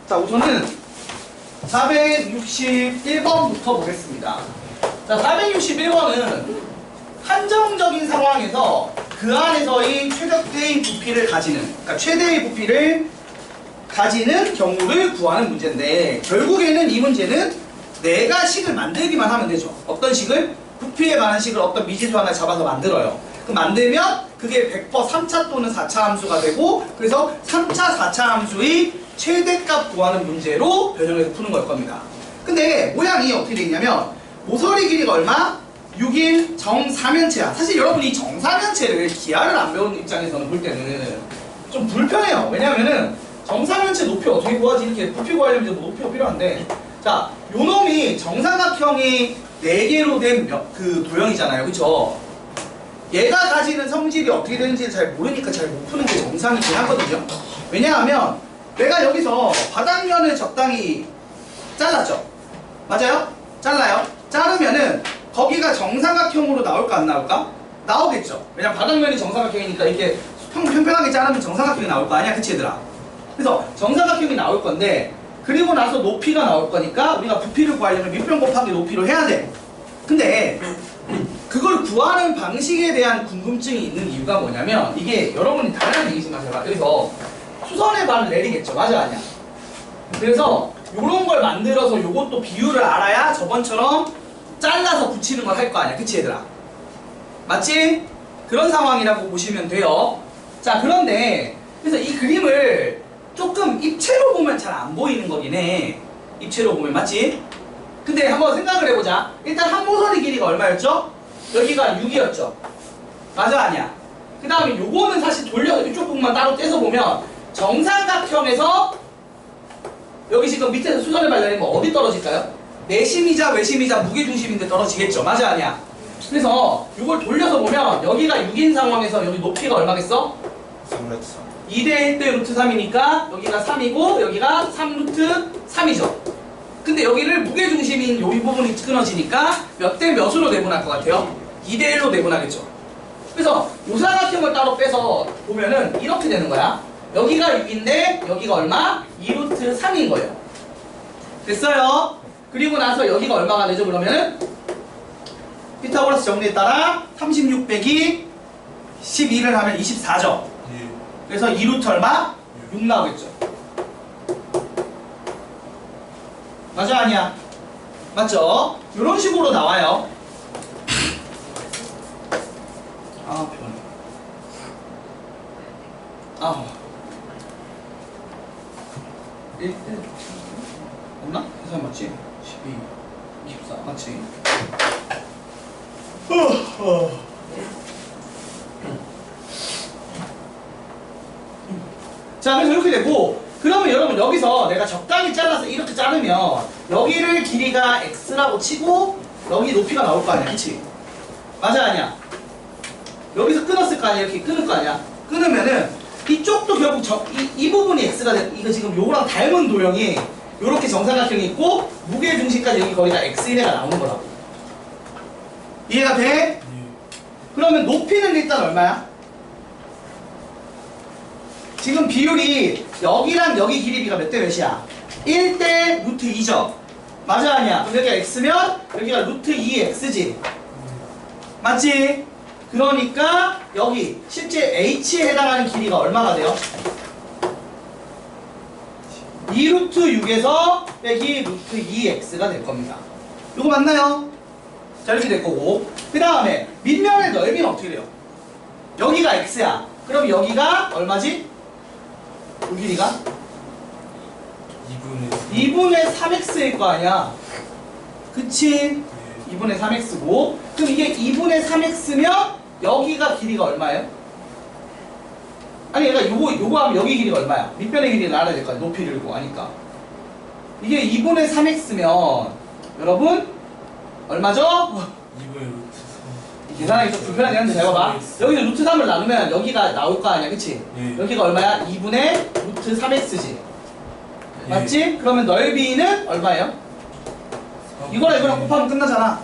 자, 우선은 461번부터 보겠습니다. 자, 461번은 한정적인 상황에서 그 안에서의 최적대의 부피를 가지는, 그러니까 최대의 부피를 가지는 경우를 구하는 문제인데, 결국에는 이 문제는 내가 식을 만들기만 하면 되죠. 어떤 식을? 부피에 관한 식을 어떤 미지수 하나 잡아서 만들어요. 그럼 만들면 그게 100% 3차 또는 4차 함수가 되고, 그래서 3차, 4차 함수의 최대값 구하는 문제로 변형해서 푸는 걸 겁니다. 근데 모양이 어떻게 되어 있냐면, 모서리 길이가 얼마? 6일 정사면체야. 사실 여러분이 정사면체를 기하를 안 배우는 입장에서는 볼 때는 좀 불편해요. 왜냐면은 정사면체 높이 어떻게 구하지? 이렇게 부피 구하려면 이제 뭐 높이가 필요한데, 자, 요 놈이 정사각형이 4개로 된 그 도형이잖아요. 그쵸? 얘가 가지는 성질이 어떻게 되는지 잘 모르니까 잘 못 푸는 게 정상이긴 하거든요. 왜냐하면 내가 여기서 바닥면을 적당히 잘랐죠? 맞아요? 잘라요? 자르면은 거기가 정사각형으로 나올까 안 나올까? 나오겠죠. 왜냐면 바닥면이 정사각형이니까 이렇게 평평하게 자르면 정사각형이 나올 거 아니야? 그치 얘들아? 그래서 정사각형이 나올 건데, 그리고 나서 높이가 나올 거니까 우리가 부피를 구하려면 밑변 곱하기 높이로 해야 돼. 근데 그걸 구하는 방식에 대한 궁금증이 있는 이유가 뭐냐면, 이게 여러분이 당연한 얘기지만 제가 그래서 수선의 반을 내리겠죠. 맞아 아니야? 그래서 요런 걸 만들어서 요것도 비율을 알아야 저번처럼 잘라서 붙이는 걸 할 거 아니야. 그치 얘들아? 맞지? 그런 상황이라고 보시면 돼요. 자, 그런데 그래서 이 그림을 조금 입체로 보면 잘 안 보이는 거긴 해. 입체로 보면. 맞지? 근데 한번 생각을 해보자. 일단 한 모서리 길이가 얼마였죠? 여기가 6이었죠. 맞아 아니야? 그 다음에 요거는 사실 돌려서 이쪽 부분만 따로 떼서 보면 정삼각형에서 여기 지금 밑에서 수선의 발열이면 어디 떨어질까요? 내심이자 외심이자 무게중심인데 떨어지겠죠. 맞아 아니야? 그래서 이걸 돌려서 보면 여기가 6인 상황에서 여기 높이가 얼마겠어? 2대 1대 루트 3이니까 여기가 3이고 여기가 3 루트 3이죠. 근데 여기를 무게중심인 이 부분이 끊어지니까 몇 대 몇으로 내분할 것 같아요? 2대 1로 내분하겠죠. 그래서 요사각형을 따로 빼서 보면은 이렇게 되는 거야. 여기가 6인데 여기가 얼마? 2 루트 3인 거예요. 됐어요? 그리고 나서 여기가 얼마가 되죠? 그러면은 피타고라스 정리에 따라 36 빼기 12를 하면 24죠. 그래서 2 루트 얼마? 6 나오겠죠. 맞아 아니야? 맞죠? 이런 식으로 나와요. 아 피곤해. 아 1 없나? 계산 맞지? 12 24 맞지? 자, 그래서 이렇게 되고, 그러면 여러분 여기서 내가 적당히 잘라서 이렇게 자르면 여기를 길이가 x라고 치고 여기 높이가 나올 거 아니야. 그치? 맞아 아니야? 여기서 끊었을 거 아니야. 이렇게 끊을 거 아니야. 끊으면은 이쪽도 결국 이 부분이 x가 돼. 이거 지금 요거랑 닮은 도형이 요렇게 정사각형이 있고 무게중심까지 여기 거의 다 x인애가 나오는 거라고. 이해가 돼? 그러면 높이는 일단 얼마야? 지금 비율이 여기랑 여기 길이비가 몇 대 몇이야? 1대 루트 2죠? 맞아 아니야? 그럼 여기가 x면 여기가 루트 2x지? 맞지? 그러니까 여기 실제 h에 해당하는 길이가 얼마가 돼요? 2 루트 6에서 빼기 루트 2x가 될 겁니다. 이거 맞나요? 자, 이렇게 될 거고, 그 다음에 밑면의 넓이는 어떻게 돼요? 여기가 x야. 그럼 여기가 얼마지? 이 길이가? 2분의 3x일 거 아니야. 그치? 2분의 3x고, 그럼 이게 2분의 3x면 여기가 길이가 얼마예요? 아니 그러니까 요거 하면 여기 길이가 얼마야? 밑변의 길이를 알아야 될 거 아니야. 높이를 구하니까. 이게 2분의 3x면 여러분 얼마죠? 2분의 루트 3. 계산하기 좀 불편하게 하는데 잘 봐봐. 여기서 루트 3을 나누면 여기가 나올 거 아니야. 그치? 여기가 얼마야? 2분의 루트 3x지. 맞지? 그러면 넓이는 얼마예요? 이거랑 이거랑 곱하면 끝나잖아.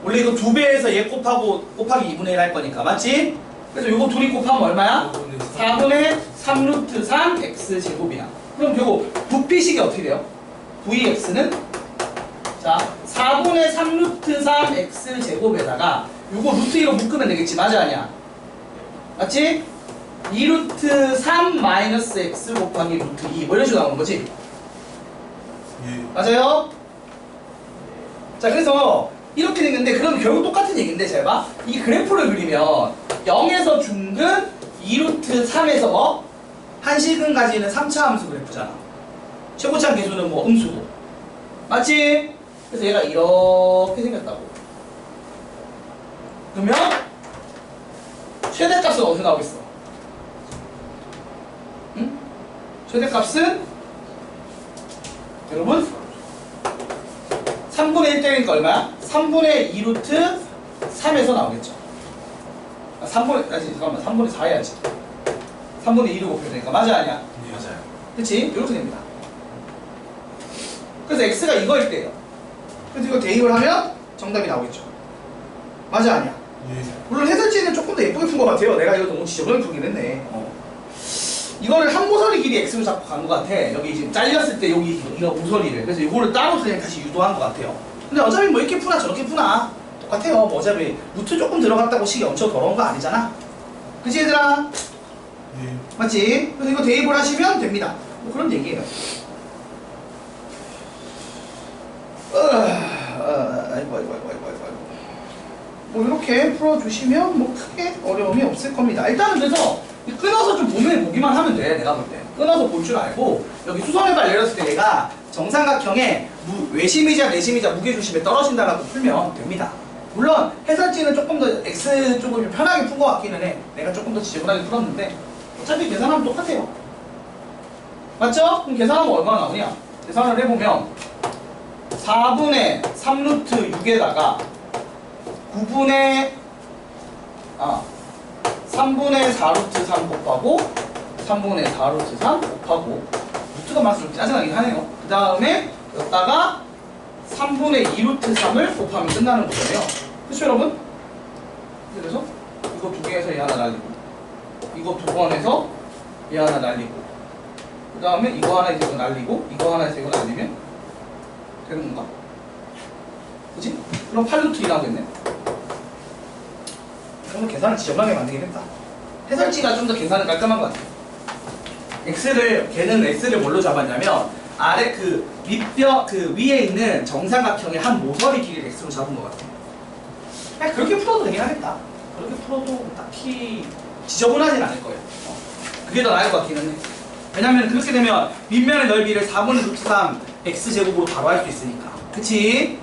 원래 이거 2배에서 얘 곱하기 2분의 1 할 거니까. 맞지? 그래서 요거 둘이 곱하면 얼마야? 4분의 3 루트 3 x 제곱이야. 그럼 결국 부피식이 어떻게 돼요? Vx는 자 4분의 3 루트 3 x 제곱에다가 요거 루트 2로 묶으면 되겠지. 맞아 아니야? 맞지? 2 루트 3 마이너스 x 곱하기 루트 2 뭐 이런 식으로 나오는 거지? 예. 맞아요? 자 그래서 이렇게 됐는데 그럼 결국 똑같은 얘기인데 잘 봐. 이 그래프를 그리면 0에서 중근 2루트 3에서 한시근까지는 3차 함수 그래프잖아. 최고차항 계수는 뭐 음수고. 맞지? 그래서 얘가 이렇게 생겼다고. 그러면 최대값은 어디서 나오겠어? 응? 최대값은 여러분 3분의 1 때리니까 얼마야? 3분의 2루트 3에서 나오겠죠. 잠깐만 3분의 4 해야지. 3분의 2를 곱해야 되니까 맞아 아니야? 예. 맞아요. 그치? 이렇게 됩니다. 그래서 x가 이거일 때예요. 그래서 이거 대입을 하면 정답이 나오겠죠. 맞아 아니야? 예. 물론 해설지는 조금 더 예쁘게 푼 것 같아요. 내가 이거 너무 지저분하게 풀긴 했네. 이거를 한 모서리 길이 x로 잡고 간 것 같아. 여기 지금 잘렸을 때 여기 이거 모서리를. 그래서 이거를 따로 그냥 다시 유도한 것 같아요. 근데 어차피 뭐 이렇게 푸나 저렇게 푸나 똑같아요. 뭐 어차피 루트 조금 들어갔다고 식이 엄청 더러운 거 아니잖아. 그치 얘들아? 예. 맞지? 그래서 이거 대입을 하시면 됩니다. 뭐 그런 얘기예요. 아이고. 뭐 이렇게 풀어주시면 뭐 크게 어려움이 없을 겁니다. 일단은 그래서 끊어서 좀 보기만 하면 돼. 내가 볼 때 끊어서 볼 줄 알고 여기 수선해발 내렸을 때 얘가 정삼각형에 외심이자 내심이자 무게중심에 떨어진다라고 풀면 됩니다. 물론 해설지는 조금 더 x 쪽을 좀 편하게 푼 것 같기는 해. 내가 조금 더 지저분하게 풀었는데 어차피 계산하면 똑같아요. 맞죠? 그럼 계산하면 얼마나 나오냐? 계산을 해보면 4분의 3루트 6에다가 3분의 4루트 3 곱하고 3분의 4루트 3 곱하고 루트가 많아서 좀 짜증나긴 하네요. 그 다음에 여기다가 3분의 2루트 3을 곱하면 끝나는 거잖아요. 그렇죠 여러분? 그래서 이거 두 개에서 얘 하나 날리고 이거 두 번에서 얘 하나 날리고 그 다음에 이거 하나에서 이거 날리고 이거 하나에서 이거 날리면 되는 건가? 그치? 그럼 8루트 2 나오겠네. 그러면 계산을 지저분하게 만들긴 했다. 해설지가 좀 더 계산은 깔끔한 것 같아요. 걔는 x를 뭘로 잡았냐면 아래 그 밑뼈 그 위에 있는 정삼각형의 한 모서리 길이를 x로 잡은 것 같아요. 그냥 그렇게 풀어도 되긴 하겠다. 그렇게 풀어도 딱히 지저분하진 않을 거예요. 그게 더 나을 것 같기는 해. 왜냐면 그렇게 되면 밑면의 넓이를 4분의 루트 3 x제곱으로 바로 할 수 있으니까. 그치?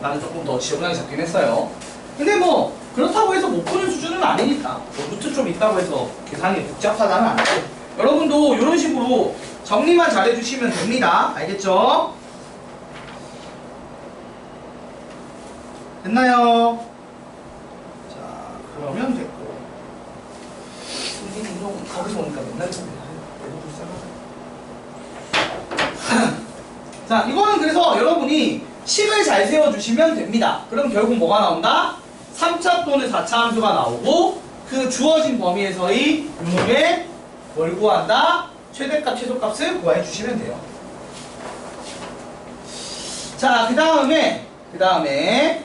나는 조금 더 지저분하게 잡긴 했어요. 근데 뭐 그렇다고 해서 못 푸는 수준은 아니니까 뭐 루트 좀 있다고 해서 계산이 복잡하다는 않고 여러분도 이런 식으로 정리만 잘 해주시면 됩니다. 알겠죠? 됐나요? 자 그러면 됐고 승진이 형 거기서 오니까 맨날 잡니다. 자 이거는 그래서 여러분이 식을 잘 세워주시면 됩니다. 그럼 결국 뭐가 나온다? 3차 또는 4차 함수가 나오고 그 주어진 범위에서의 유무에 뭘 구한다? 최대값, 최소값을 구해 주시면 돼요. 자, 그 다음에 근데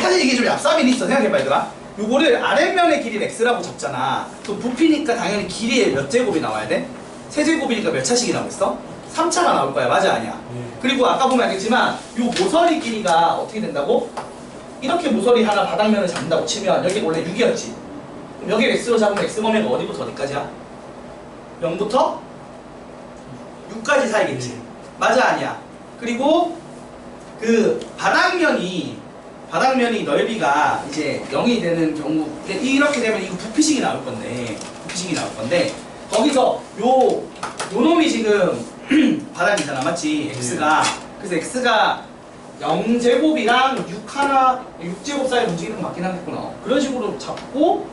사실 이게 좀 얍삽이 있어. 생각해봐 얘들아. 요거를 아랫면의 길이를 x라고 잡잖아. 그럼 부피니까 당연히 길이의 몇 제곱이 나와야 돼? 세제곱이니까 몇 차씩이 나오겠어? 3차가 나올 거야. 맞아 아니야? 그리고 아까 보면 알겠지만 요 모서리 길이가 어떻게 된다고? 이렇게 모서리 하나 바닥면을 잡는다고 치면 여기 원래 6이었지. 그럼 여기를 x로 잡으면 x범위가 어디부터 어디까지야? 0부터 6까지 사이겠지. 맞아 아니야? 그리고 그 바닥면이 넓이가 이제 0이 되는 경우 이렇게 되면 이거 부피식이 나올 건데 거기서 요 놈이 지금 바닥이잖아. 맞지? x가. 그래서 x가 0제곱이랑 6제곱 사이 움직이는 거 맞긴 하겠구나. 그런 식으로 잡고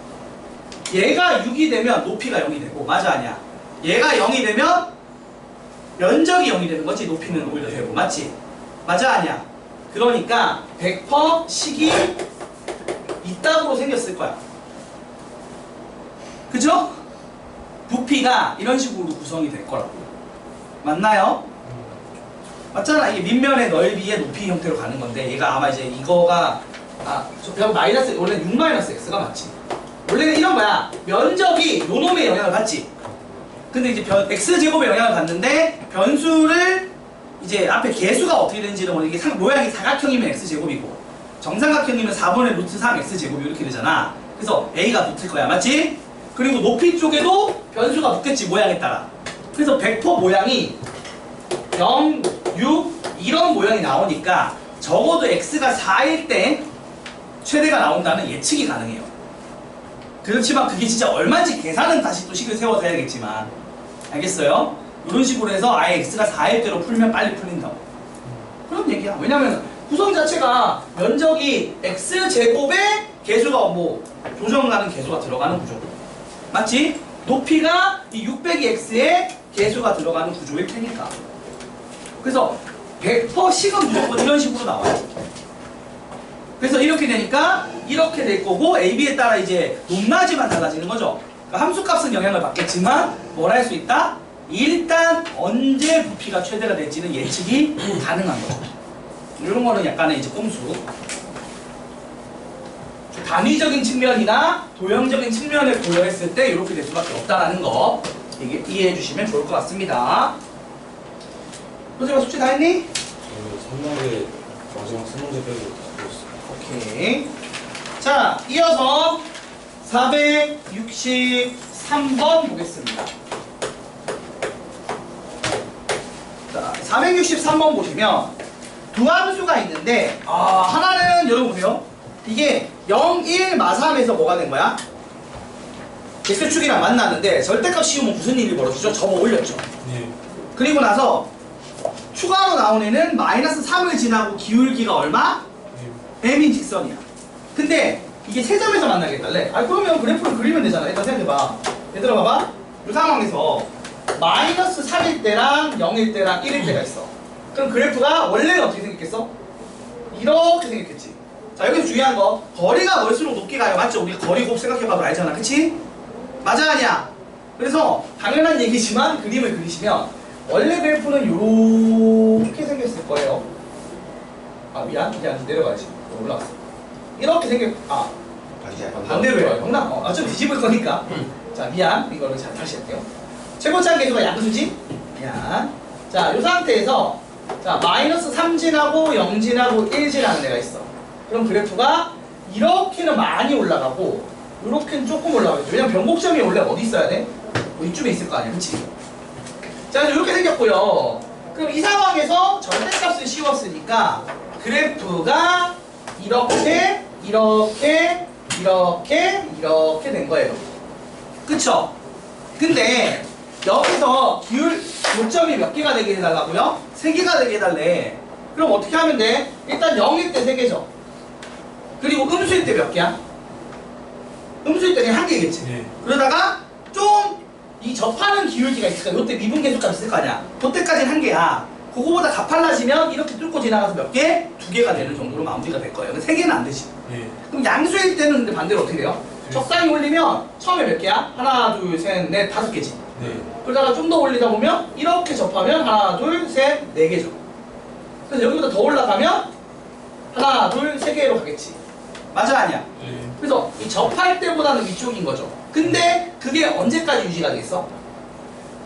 얘가 6이 되면 높이가 0이 되고 맞아 아니야? 얘가 0이 되면 면적이 0이 되는 거지. 높이는 오히려 되고 맞지? 맞아 아니야? 그러니까 100% 식이 이따구로 생겼을 거야. 그죠? 부피가 이런 식으로 구성이 될 거라고. 맞나요? 맞잖아. 이게 밑면의 넓이의 높이 형태로 가는 건데 얘가 아마 이제 이거가 저 마이너스 원래는 6 마이너스 x가 맞지. 원래는 이런 거야. 면적이 요 놈의 영향을 받지. 근데 이제 x제곱의 영향을 받는데 변수를 이제 앞에 개수가 어떻게 되는지는 모르겠는데 이게 모양이 사각형이면 x제곱이고 정삼각형이면 4분의 루트 3 x제곱이 이렇게 되잖아. 그래서 a가 붙을 거야. 맞지? 그리고 높이 쪽에도 변수가 붙겠지. 모양에 따라. 그래서 벡터 모양이 0, 6 이런 모양이 나오니까 적어도 x가 4일 때 최대가 나온다는 예측이 가능해요. 그렇지만 그게 진짜 얼마인지 계산은 다시 또 식을 세워서 해야겠지만 알겠어요? 이런 식으로 해서 아예 x가 4일 때로 풀면 빨리 풀린다고 그런 얘기야. 왜냐면 구성 자체가 면적이 x제곱에 개수가 뭐 조정가는 개수가 들어가는 구조 맞지? 높이가 이 600x에 개수가 들어가는 구조일 테니까 그래서 100%식은 무조건 이런 식으로 나와요. 그래서 이렇게 되니까 이렇게 될 거고 AB에 따라 이제 높낮이만 달라지는 거죠. 그러니까 함수값은 영향을 받겠지만 뭘 할 수 있다? 일단 언제 부피가 최대가 될지는 예측이 가능한 거죠. 이런 거는 약간의 이제 꼼수. 단위적인 측면이나 도형적인 측면을 고려했을 때 이렇게 될 수밖에 없다라는 거 이게 이해해 주시면 좋을 것 같습니다. 호재가 숙제 다 했니? 3문제 마지막 3문제 빼고 다 풀었어요. 오케이. 자, 이어서 463번 보겠습니다. 자, 463번 보시면 두 함수가 있는데 하나는 여러분 보세요. 이게 0, 1 마삼에서 뭐가 된 거야? x축이랑 만났는데 절대값 씌우면 무슨 일이 벌어지죠? 접어 올렸죠. 예. 그리고 나서 추가로 나온 애는 마이너스 3을 지나고 기울기가 얼마? m인 직선이야. 근데 이게 세 점에서 만나겠달래. 그러면 그래프를 그리면 되잖아. 일단 생각해봐. 얘들아 봐봐. 이 상황에서 마이너스 3일 때랑 0일 때랑 1일 때가 있어. 그럼 그래프가 원래는 어떻게 생겼겠어? 이렇게 생겼겠지. 자, 여기서 중요한 거 거리가 멀수록 높게 가요. 맞죠? 우리가 거리 곱 생각해봐도 알잖아. 그치? 맞아 아니야? 그래서 당연한 얘기지만 그림을 그리시면 원래 그래프는 요렇게 생겼을 거예요. 미안 내려가야지. 올라왔어. 이렇게 반대로 해요. 형나 좀 뒤집을 거니까. 자, 미안. 이거를 다시 할게요. 최고차항 계수가 양수지? 미안. 자, 요 상태에서 자, 마이너스 3 지나고 0 지나고 1 지나는 애가 있어. 그럼 그래프가 이렇게는 많이 올라가고 이렇게는 조금 올라가겠죠. 왜냐면 변곡점이 원래 어디 있어야 돼? 뭐 이쯤에 있을 거 아니야. 그치? 자, 이렇게 생겼고요. 그럼 이 상황에서 절대값을 씌웠으니까 그래프가 이렇게 된 거예요. 그쵸? 근데 여기서 요점이 몇 개가 되게 해달라고요? 3개가 되게 해달래. 그럼 어떻게 하면 돼? 일단 0일 때 3개죠. 그리고 음수일 때 몇 개야? 음수일 때 그냥 1개겠지. 예. 그러다가 좀 이 접하는 기울기가 있을까? 요때 미분계수값 있을 거 아니야? 그때까지는 1개야. 그거보다 가팔라지면 이렇게 뚫고 지나가서 몇 개? 2개가 되는 정도로 마무리가 될 거예요. 근데 3개는 안 되지. 예. 그럼 양수일 때는 근데 반대로 어떻게 돼요? 적당히 올리면 처음에 몇 개야? 하나, 둘, 셋, 넷, 5개지. 네. 그러다가 좀 더 올리다 보면 이렇게 접하면 하나, 둘, 셋, 4개죠. 그래서 여기보다 더 올라가면 하나, 둘, 3개로 가겠지. 맞아 아니야? 예. 그래서 이 접할 때보다는 위쪽인 거죠. 근데 그게 언제까지 유지가 되겠어?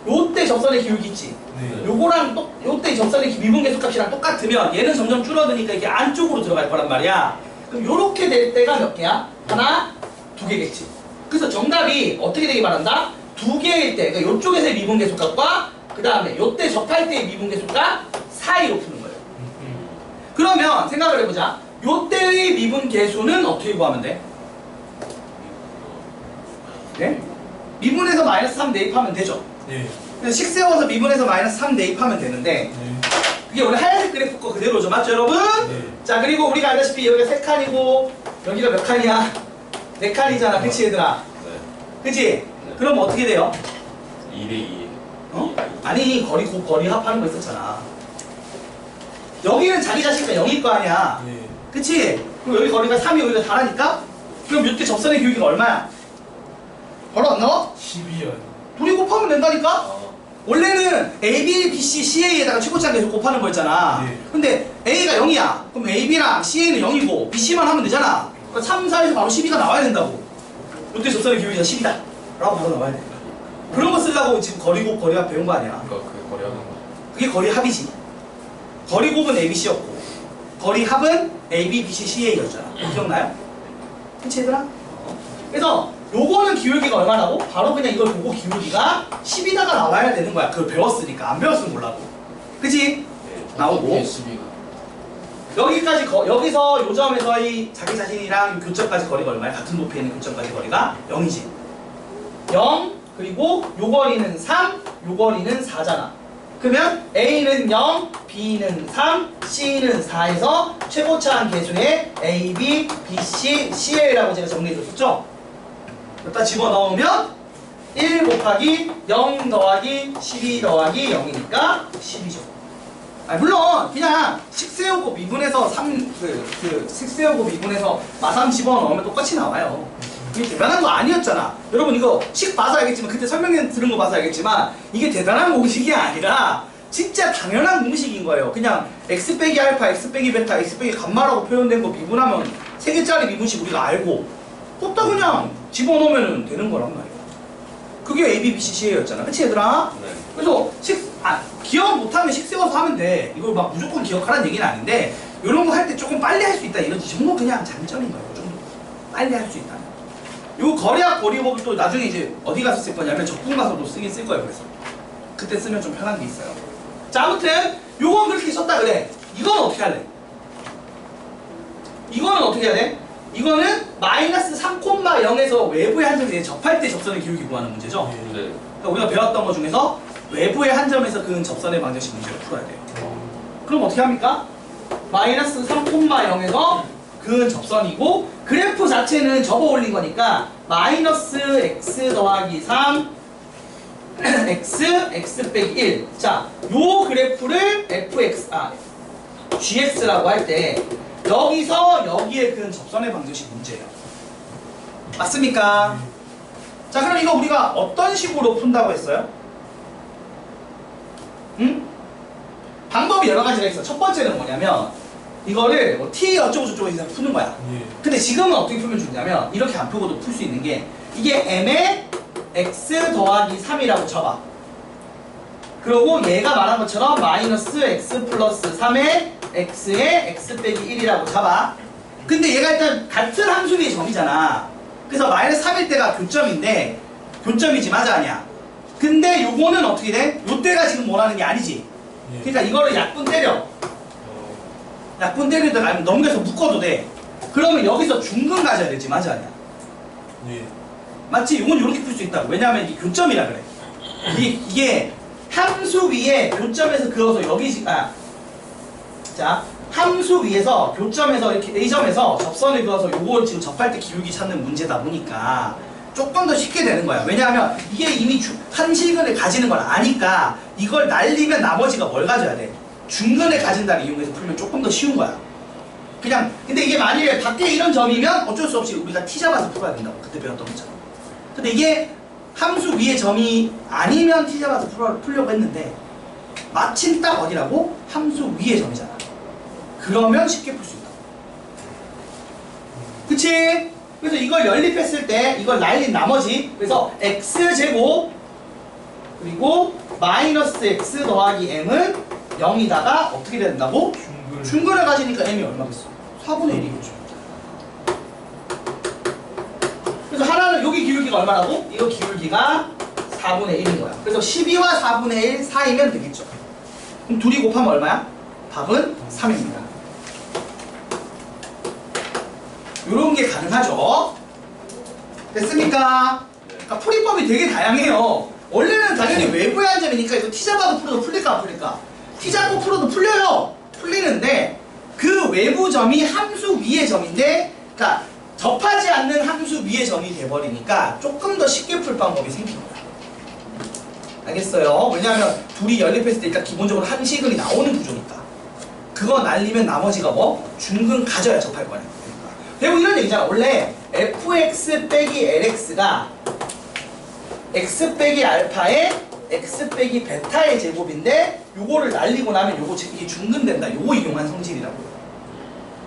요때 접선의 기울기 있지? 네. 요거랑 요때 접선의 미분계수값이랑 똑같으면 얘는 점점 줄어드니까 이게 안쪽으로 들어갈 거란 말이야. 그럼 요렇게 될 때가 몇 개야? 하나, 2개겠지. 그래서 정답이 어떻게 되길 바란다? 2개일 때, 그러니까 요쪽에서의 미분계수값과 그 다음에 요때 접할 때의 미분계수값 사이로 푸는 거예요. 그러면 생각을 해보자. 요때의 미분계수는 어떻게 구하면 돼? 네? 미분에서 마이너스 3 대입하면 되죠. 예. 그래서 식 세워서 미분에서 마이너스 3 대입하면 되는데 예. 그게 원래 하얀색 그래프 거 그대로죠. 맞죠 여러분? 네. 자, 그리고 우리가 알다시피 여기가 3칸이고 여기가 몇 칸이야? 4칸이잖아. 그치 얘들아? 네. 그치? 그럼 어떻게 돼요? 2대 2. 어? 아니 거리 합하는 거 있었잖아. 여기는 자기 자신과 0일 거 아니야. 예. 그치? 그럼 여기 거리가 3이 여기가 4라니까? 그럼 이때 접선의 기울기가 얼마야? 바로 안 나와? 12연. 둘이 곱하면 된다니까? 원래는 A, B, B, C, CA에다가 최고차항 계속 곱하는 거였잖아. 예. 근데 A가 0이야. 그럼 A, B랑 CA는 0이고 BC만 하면 되잖아. 그러니까 3, 4에서 바로 12가 나와야 된다고. 이때 접선의 기울기가 10이다 라고 바로 나와야 돼. 그런 거 쓰려고 지금 거리곱, 거리합 배운 거 아니야. 그러니까 그 거래하는 거. 그게 거리합이지. 거리곱은 A, B, C였고 거리합은 A, B, B, C, CA였잖아. 기억나요? 그치 얘들아? 그래서 요거는 기울기가 얼마라고? 바로 그냥 이걸 보고 기울기가 10이다가 나와야 되는 거야. 그걸 배웠으니까. 안 배웠으면 몰라도. 그치? 나오고. 12가. 여기까지 여기서 요 점에서 이 자기 자신이랑 이 교점까지 거리가 얼마야? 같은 높이에 있는 교점까지 거리가 0이지. 0 그리고 요 거리는 3, 요 거리는 4잖아. 그러면 A는 0, B는 3, C는 4에서 최고차항 계수에 A, B, B, C, CA라고 제가 정리해줬었죠? 여기다 집어넣으면 1 곱하기 0 더하기 12 더하기 0이니까 10이죠. 물론 그냥 식 세우고 미분해서 식 세우고 미분해서 마삼 집어넣으면 똑같이 나와요. 이게 대단한 거 아니었잖아. 여러분 이거 식 봐서 알겠지만 그때 설명 들은 거 봐서 알겠지만 이게 대단한 공식이 아니라 진짜 당연한 공식인 거예요. 그냥 x 빼기 알파, x 빼기 베타, x 빼기 감마라고 표현된 거 미분하면 3개짜리 미분식 우리가 알고 또 그냥 집어넣으면 되는 거란 말이야. 그게 A, B, B, C, C였잖아. 그치 얘들아? 네. 그래서 기억 못하면 식 세워서 하면 돼. 이걸 막 무조건 기억하라는 얘기는 아닌데 이런 거 할 때 조금 빨리 할 수 있다. 이런 정도 그냥 장점인 거예요. 이 정도. 빨리 할 수 있다. 요 거리합 거리곱을 또 나중에 이제 어디 가서 쓸 거냐면 적분 가서도 쓰긴 쓸 거예요. 그래서 그때 쓰면 좀 편한 게 있어요. 자 아무튼 요건 그렇게 썼다 그래. 이건 어떻게 할래? 이거는 어떻게 해야 돼? 이거는 마이너스 3,0에서 외부의 한 점에 접할 때 접선의 기울기 구하는 문제죠. 네. 그러니까 우리가 배웠던 것 중에서 외부의 한 점에서 그은 접선의 방정식 문제를 풀어야 돼요. 그럼 어떻게 합니까? 마이너스 3,0에서 그은 접선이고 그래프 자체는 접어 올린 거니까 마이너스 x 더하기 3 x 빼기 1. 자, 요 그래프를 gx라고 할 때 여기서 여기에 그은 접선의 방정식 문제예요. 맞습니까? 자, 그럼 이거 우리가 어떤 식으로 푼다고 했어요? 응? 방법이 여러 가지가 있어. 첫 번째는 뭐냐면 이거를 뭐 t 어쩌고저쩌고 해서 푸는 거야. 예. 근데 지금은 어떻게 풀면 좋냐면 이렇게 안 푸고도 풀 수 있는 게 이게 m에 x 더하기 3이라고 쳐봐. 그리고 얘가 말한 것처럼 마이너스 x 플러스 3에 x에 x 빼기 1이라고 잡아. 근데 얘가 일단 같은 함수 위의 점이잖아. 그래서 마이너스 3일 때가 교점인데 교점이지 맞아 아니야? 근데 요거는 어떻게 돼? 요때가 지금 뭐라는 게 아니지. 예. 그러니까 이거를 약분 때려. 약분 때리다가 아니면 넘겨서 묶어도 돼. 그러면 여기서 중근 가져야 되지 맞아 아니야? 예. 맞지? 이건 이렇게 풀 수 있다고. 왜냐하면 이게 교점이라 그래. 이게 함수 위에 교점에서 그어서 여기 자 함수 위에서 교점에서 이렇게 A점에서 접선을 그어서 요걸 지금 접할 때 기울기 찾는 문제다 보니까 조금 더 쉽게 되는 거야. 왜냐하면 이게 이미 한실근을 가지는 걸 아니까 이걸 날리면 나머지가 뭘 가져야 돼? 중근을 가진다를 이용해서 풀면 조금 더 쉬운 거야. 그냥 근데 이게 만일에 밖에 이런 점이면 어쩔 수 없이 우리가 t 잡아서 풀어야 된다고. 그때 배웠던 것처럼. 근데 이게 함수 위의 점이 아니면 t 잡아서 풀려고 했는데 마침 딱 어디라고? 함수 위의 점이잖아. 그러면 쉽게 풀 수 있다. 그치? 그래서 이걸 연립했을 때 이걸 날린 나머지 그래서 x제곱 그리고 마이너스 x 더하기 m은 0이다가 어떻게 된다고? 중근. 중근을 가지니까 m이 얼마겠어? 4분의 1이겠죠. 그래서 하나는 여기 기울기가 얼마라고? 이거 기울기가 4분의 1인 거야. 그래서 12와 4분의 1 사이면 되겠죠. 그럼 둘이 곱하면 얼마야? 답은 3입니다. 요런 게 가능하죠. 됐습니까? 그러니까 풀이법이 되게 다양해요. 원래는 당연히 외부의 한 점이니까 이거 t 잡아도 풀어도 풀릴까 안 풀릴까? t 잡고 풀어도 풀려요. 풀리는데 그 외부 점이 함수 위의 점인데 그러니까 접하지 않는 함수 위의 점이 돼버리니까 조금 더 쉽게 풀 방법이 생깁니다. 알겠어요? 왜냐하면 둘이 연립했을 때 일단 기본적으로 한식근이 나오는 구조니까 그거 날리면 나머지가 뭐? 중근 가져야 접할 거니까. 그리고 이런 얘기잖아. 원래 fx 빼기 lx가 x 빼기 알파의 x 빼기 베타의 제곱인데 요거를 날리고 나면 요거 이게 중근된다. 요거 이용한 성질이라고요.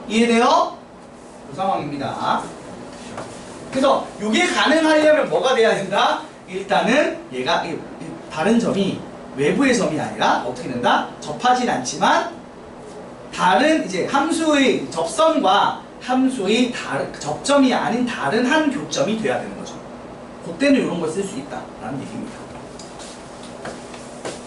이해돼요? 그 상황입니다. 그래서 요게 가능하려면 뭐가 돼야 된다? 일단은 얘가 다른 점이 외부의 점이 아니라 어떻게 된다? 접하진 않지만 다른 이제 함수의 접선과 함수의 접점이 아닌 다른 한 교점이 돼야 되는 거죠. 그때는 이런 걸 쓸 수 있다라는 얘기입니다.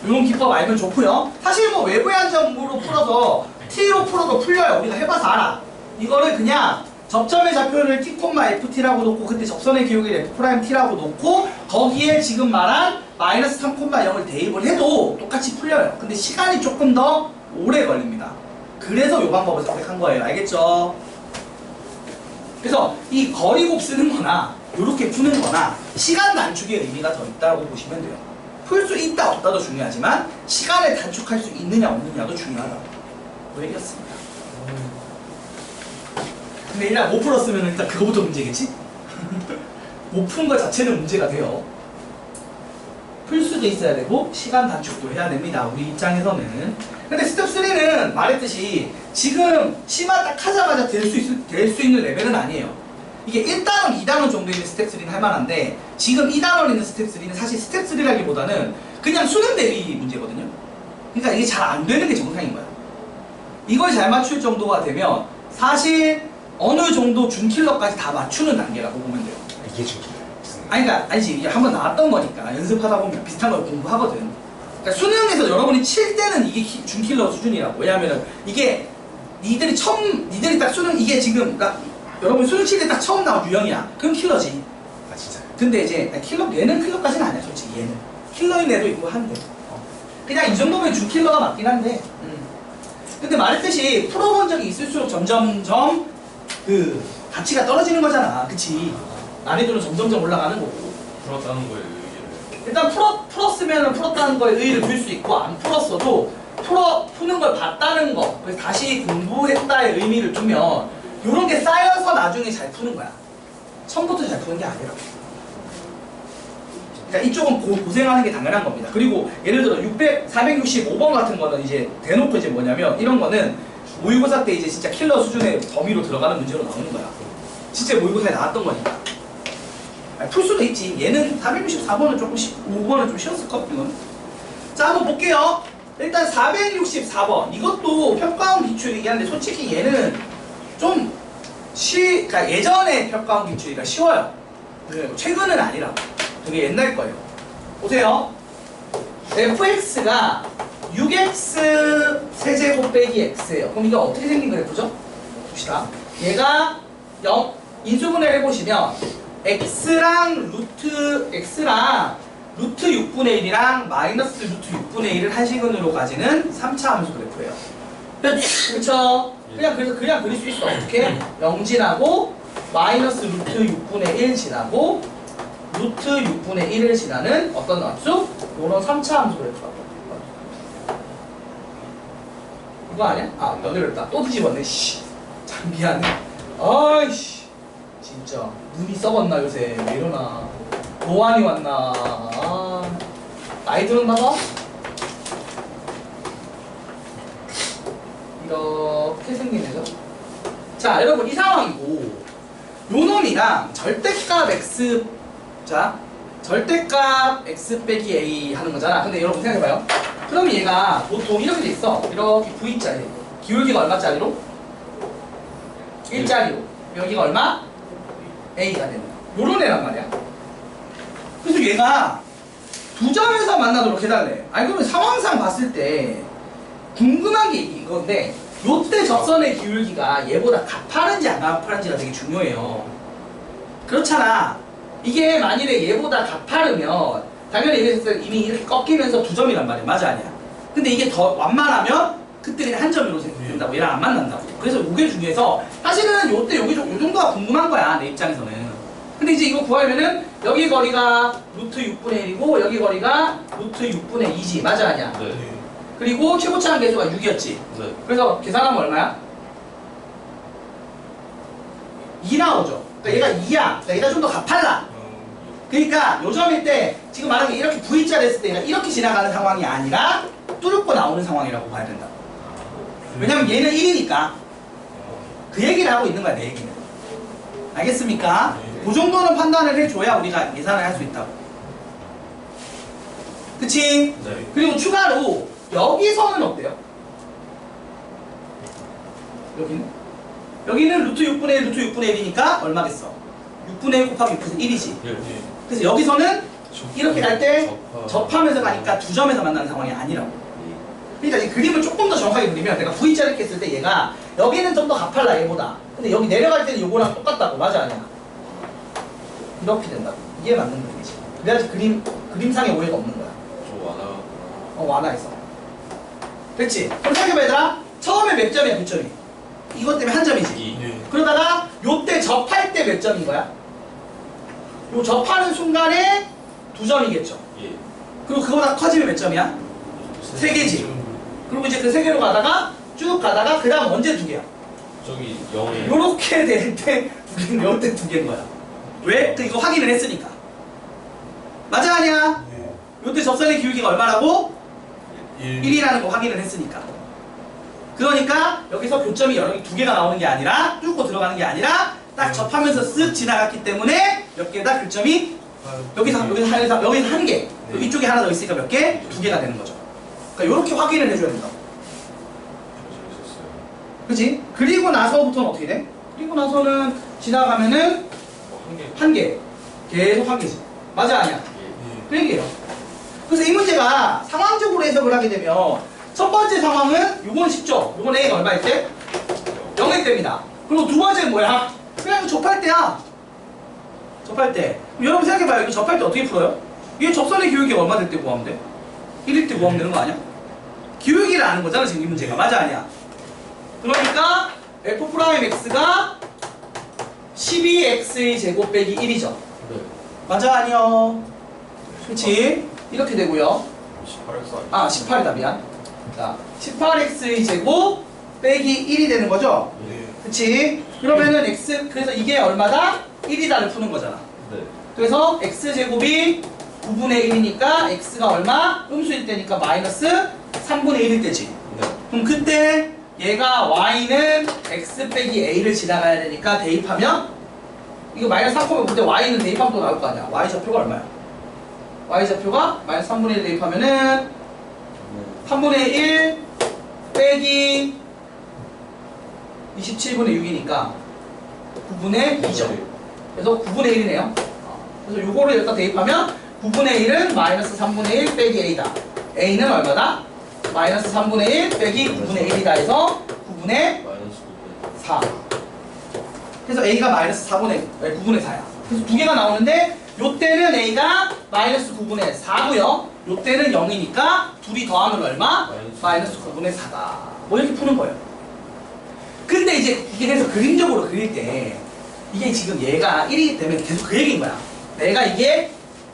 이런 기법 알면 좋고요. 사실 뭐 외부의 한 점으로 풀어서 t로 풀어도 풀려요. 우리가 해봐서 알아. 이거를 그냥 접점의 좌표를 t, ft라고 놓고 그때 접선의 기울기를 f't라고 놓고 거기에 지금 말한 마이너스 3,0을 대입을 해도 똑같이 풀려요. 근데 시간이 조금 더 오래 걸립니다. 그래서 이 방법을 선택한 거예요. 알겠죠? 그래서 이 거리곱 쓰는 거나 이렇게 푸는 거나 시간 단축의 의미가 더 있다고 보시면 돼요. 풀 수 있다 없다도 중요하지만 시간을 단축할 수 있느냐 없느냐도 중요하다고 얘기했습니다. 근데 일단 못 풀었으면 일단 그거부터 문제겠지? 못 푸는 것 자체는 문제가 돼요. 풀 수도 있어야 되고 시간 단축도 해야 됩니다. 우리 입장에서는. 근데 스텝 3는 말했듯이 지금 심화 딱 하자마자 될 수 있는 레벨은 아니에요. 이게 1단원, 2단원 정도 있는 스텝 3는 할만한데 지금 2단원 있는 스텝 3는 사실 스텝 3라기보다는 그냥 수능 대비 문제거든요. 그러니까 이게 잘 안 되는 게 정상인 거야. 이걸 잘 맞출 정도가 되면 사실 어느 정도 준킬러까지 다 맞추는 단계라고 보면 돼요. 이게 중요해요. 아니지 이게 한번 나왔던 거니까 연습하다 보면 비슷한 걸 공부하거든. 그러니까 수능에서 여러분이 칠 때는 이게 준킬러 수준이라고. 왜냐하면 이게 니들이 딱 수능 이게 지금 그러니까 여러분 수능 칠 때 딱 처음 나온 유형이야. 그럼 킬러지. 아 진짜. 근데 이제 얘는 킬러까지는 아니야 솔직히. 얘는 킬러인 애도 있고 한데 그냥 이 정도면 준킬러가 맞긴 한데 근데 말했듯이 풀어본 적이 있을수록 점점점 그 가치가 떨어지는 거잖아. 그치? 난이도는 점점점 올라가는 거고. 풀었다는 거에 의의를. 일단 풀었으면 풀었다는 거에 의의를 둘 수 있고 안 풀었어도 푸는 걸 봤다는 거, 그래서 다시 공부했다의 의미를 두면 이런 게 쌓여서 나중에 잘 푸는 거야. 처음부터 잘 푸는 게 아니라. 그러니까 이쪽은 고생하는 게 당연한 겁니다. 그리고 예를 들어 465번 같은 거는 이제 대놓고 이제 뭐냐면 이런 거는 모의고사 때 이제 진짜 킬러 수준의 범위로 들어가는 문제로 나오는 거야. 진짜 모의고사에 나왔던 거니까. 아니, 풀 수도 있지. 얘는 464번은 조금 5번은 좀 쉬웠을거든요. 자, 한번 볼게요. 일단 464번. 이것도 평가원 기출이긴 한데 솔직히 얘는 좀 그러니까 예전에 평가원 기출이라 쉬워요. 네, 최근은 아니라. 되게 옛날 거예요. 보세요. fx가 6x 세제곱 빼기 x예요. 그럼 이게 어떻게 생긴 그래프죠? 봅시다. 얘가 인수분해를 해보시면 x랑 루트 6분의 1이랑 마이너스 루트 6분의 1을 한 시근으로 가지는 3차 함수 그래프예요. 그렇죠? 그냥 그릴 수 있어. 어떻게? 0 지나고 마이너스 루트 6분의 1 지나고 루트 6분의 1을 지나는 어떤 함수? 요런 3차 함수 그래프라고. 이거 아니야? 아, 연결했다. 또 뒤집었네. 씨. 참 미안해. 아이씨. 진짜 눈이 썩었나 요새. 왜 이러나. 노안이 왔나. 아. 나이 들었나 봐? 이렇게 생긴 애죠. 자, 여러분 이 상황이고 요 놈이랑 절대값 x 절대값 x 빼기 a 하는 거잖아. 근데 여러분 생각해봐요. 그럼 얘가 보통 이렇게 돼 있어. 이렇게 V자리. 기울기가 얼마짜리로? 1짜리로. 여기가 얼마? A가 되는 거야. 요런 애란 말이야. 그래서 얘가 두 점에서 만나도록 해달래. 아니 그러면 상황상 봤을 때 궁금한 게 이건데 요때 접선의 기울기가 얘보다 가파른지 안 가파른지가 되게 중요해요. 그렇잖아. 이게 만일에 얘보다 가파르면 당연히 얘기했을 때 이미 이렇게 꺾이면서 두 점이란 말이야. 맞아 아니야? 근데 이게 더 완만하면 그때 그냥 한 점으로 생긴다고. 얘랑 안 만난다고. 그래서 이게 중요해서 사실은 요때 요 정도가 궁금한 거야 내 입장에서는. 근데 이제 이거 구하려면은 여기 거리가 루트 6분의 1이고 여기 거리가 루트 6분의 2지. 맞아 아니야? 네. 그리고 최고차항 계수가 6이었지. 네. 그래서 계산하면 얼마야? 2 나오죠. 그러니까 얘가 2야. 그러니까 얘가 좀 더 가팔라. 그러니까 요점일 때 지금 말한 게 이렇게 V자 됐을 때 이렇게 지나가는 상황이 아니라 뚫고 나오는 상황이라고 봐야 된다. 왜냐면 얘는 1이니까 그 얘기를 하고 있는 거야, 내 얘기는. 알겠습니까? 그 정도는 판단을 해줘야 우리가 예상을 할 수 있다고. 그치? 네. 그리고 추가로 여기서는 어때요? 여기는 루트 6분의 1, 루트 6분의 1이니까 얼마겠어? 6분의 1 곱하기 6분의 1이지. 예. 그래서 여기서는 이렇게 갈 때 접하. 접하면서 가니까 두 점에서 만나는 상황이 아니라고. 그러니까 이 그림을 조금 더 정확하게 그리면 내가 V자 이렇게 했을 때 얘가 여기는 좀 더 가팔라 얘보다. 근데 여기 내려갈 때는 요거랑 똑같다고. 맞아 아니야? 이렇게 된다고. 이게 맞는 그림이지. 그래야지 그림상에 오해가 없는 거야. 저 완화. 완화해서. 됐지? 그럼 생각해봐 얘들아. 처음에 몇 점이야 몇 점이? 이것 때문에 한 점이지. 2. 그러다가 요때 접할 때 몇 점인 거야? 요 접하는 순간에 두 점이겠죠. 예. 그리고 그거보다 커지면 몇 점이야? 세 개지. 그리고 이제 그 세 개로 가다가 쭉 가다가 그 다음 언제 두 개야? 저기 0에. 요렇게 될 때 두 개는 요때 두 개인 거야. 왜? 그 이거 확인을 했으니까. 맞아 아니야? 요때 접선의 기울기가 얼마라고? 1이라는 거 확인을 했으니까. 그러니까 여기서 교점이 여러 개, 두 개가 나오는 게 아니라 뚫고 들어가는 게 아니라 딱 접하면서 쓱 지나갔기 때문에 몇 개다 교점이 여기서 한 개, 또 이쪽에 하나 더 있으니까 몇 개? 두 개가 되는 거죠. 그러니까 이렇게 확인을 해줘야 된다고. 그치? 그리고 나서부터는 어떻게 돼? 그리고 나서는 지나가면은 한 개, 계속 한 개지. 맞아 아니야? 그 얘기예요. 그래서 이 문제가 상황적으로 해석을 하게 되면 첫 번째 상황은 요건 쉽죠? 요건 A가 얼마일 때? 0일 때입니다. 그리고 두 번째는 뭐야? 그냥 접할 때야. 접할 때. 여러분 생각해봐요. 이거 접할 때 어떻게 풀어요? 이게 접선의 기울기가 얼마 될 때 구하면 돼? 1일 때 구하면 되는 거 아니야? 기울기를 아는 거잖아 지금 이 문제가. 맞아 아니야? 그러니까 F'X가 12X의 제곱 빼기 1이죠. 네. 맞아 아니요? 그치? 이렇게 되고요. 18x 아 18이다 미안. 자 18X의 제곱 빼기 1이 되는 거죠? 네. 그치? 그러면은 X 그래서 이게 얼마다? 1이다를 푸는 거잖아. 네. 그래서 X제곱이 9분의 1이니까 X가 얼마? 음수일 때니까 마이너스 3분의 1일 때지. 네. 그럼 그때 얘가 Y는 X 빼기 A를 지나가야 되니까 대입하면 이거 마이너스 3,5면 그때 Y는 대입하면 또 나올 거 아니야. Y 좌표가 얼마야? Y 좌표가 마이너스 3분의 1 대입하면은 3분의 1 빼기 27분의 6이니까 9분의 2죠. 그래서 9분의 1이네요. 그래서 요거를 여기다 대입하면 9분의 1은 마이너스 3분의 1 빼기 A다. A는 얼마다? 마이너스 3분의 1 빼기 9분의 1이다 해서 9분의 마이너스 4. 그래서 A가 마이너스 9분의 4야. 그래서 두 개가 나오는데 요때는 A가 마이너스 9분의 4고요. 요때는 0이니까 둘이 더하면 얼마? 마이너스 9분의 4다. 뭐 이렇게 푸는 거예요. 근데 이제 이게 그래서 그림적으로 그릴 때 이게 지금 얘가 1이기 때문에 계속 그 얘기인 거야. 내가 이게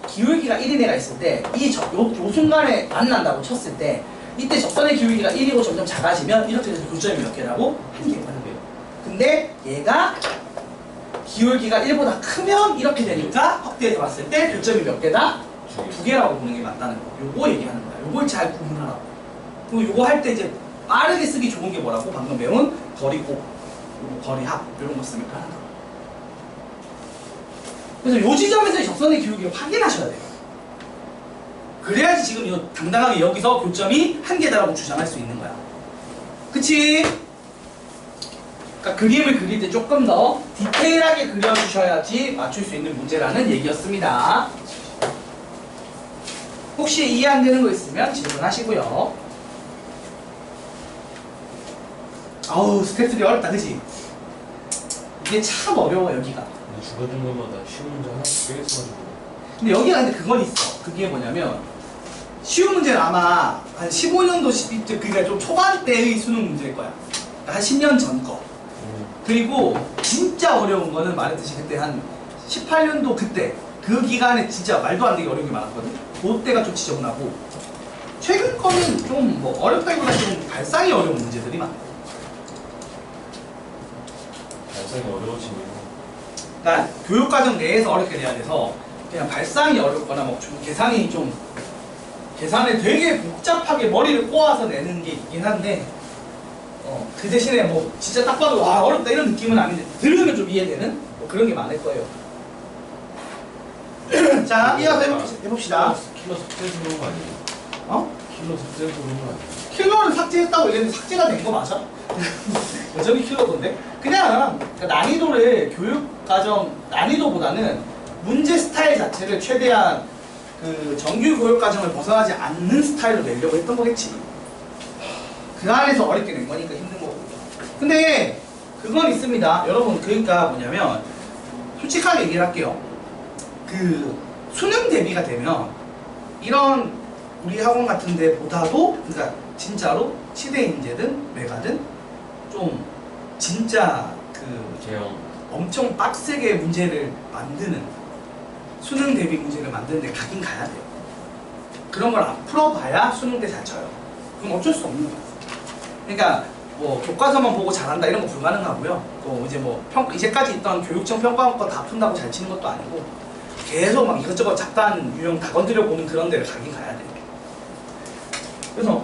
기울기가 1인 애가 있을 때 요 순간에 만난다고 쳤을 때 이때 접선의 기울기가 1이고 점점 작아지면 이렇게 돼서 교점이 몇 개라고? 한 개. 근데 얘가 기울기가 1보다 크면 이렇게 되니까 확대해서 봤을 때 교점이 몇 개다? 두 개라고 보는 게 맞다는 거. 요거 얘기하는 거야. 요걸 잘 구분하라고. 그리고 요거 할 때 이제 빠르게 쓰기 좋은 게 뭐라고? 방금 배운 거리곱, 거리합 이런 거 쓰면 편하다. 그래서 요 지점에서 접선의 기울기를 확인하셔야 돼요. 그래야지 지금 이거 당당하게 여기서 교점이 한 개다라고 주장할 수 있는 거야. 그치? 그러니까 그림을 그릴 때 조금 더 디테일하게 그려주셔야지 맞출 수 있는 문제라는 얘기였습니다. 혹시 이해 안 되는 거 있으면 질문하시고요. 아우 스텝3 어렵다 그치? 이게 참 어려워 여기가. 중간중간마다 쉬운 문제 하나씩 빼겠어가지고. 근데 여기가 근데 그건 있어. 그게 뭐냐면 쉬운 문제는 아마 한 15년도 그러니까 좀 초반 때의 수능 문제일 거야. 그러니까 한 10년 전 거. 그리고 진짜 어려운 거는 말했듯이 그때 한 18년도 그때 그 기간에 진짜 말도 안 되게 어려운 게 많았거든. 그때가 좀 지저분하고 최근 거는 좀 뭐 어렵다기보다 좀 발상이 어려운 문제들이 많아. 발상이 어려워지면 그러니까 교육과정 내에서 어렵게 돼야 돼서 그냥 발상이 어렵거나 뭐 좀 계산을 되게 복잡하게 머리를 꼬아서 내는 게 있긴 한데 그 대신에 뭐 진짜 딱 봐도 와 어렵다 이런 느낌은 아닌데 들으면 좀 이해되는 뭐 그런 게 많을 거예요. 자 이어서 해봅시다. 킬러 삭제해서 그런 거 아니에요? 어? 킬러 삭제해서 그런 거 아니에요? 킬러를 삭제했다고 얘기했는데 삭제가 된 거 맞아? 여전히 킬러던데? 그냥 난이도를 교육과정 난이도보다는 문제 스타일 자체를 최대한 그 정규 교육과정을 벗어나지 않는 스타일로 내려고 했던 거겠지. 그 안에서 어렵게 낸 거니까 힘든 거고. 근데 그건 있습니다. 여러분 그러니까 뭐냐면 솔직하게 얘기를 할게요. 그 수능 대비가 되면 이런 우리 학원 같은 데 보다도 그러니까 진짜로 치대인재든 메가든 좀 진짜 그 개형. 엄청 빡세게 문제를 만드는 수능 대비 문제를 만드는 데 가긴 가야 돼요. 그런 걸 안 풀어봐야 수능 때 잘 쳐요. 그건 어쩔 수 없는 거예요. 그러니까 뭐 교과서만 보고 잘한다 이런 거 불가능하고요. 또 이제 뭐 이제까지 있던 교육청 평가원 거 다 푼다고 잘 치는 것도 아니고 계속 막 이것저것 잡다한 유형 다 건드려 보는 그런 데를 가긴 가야 돼요. 그래서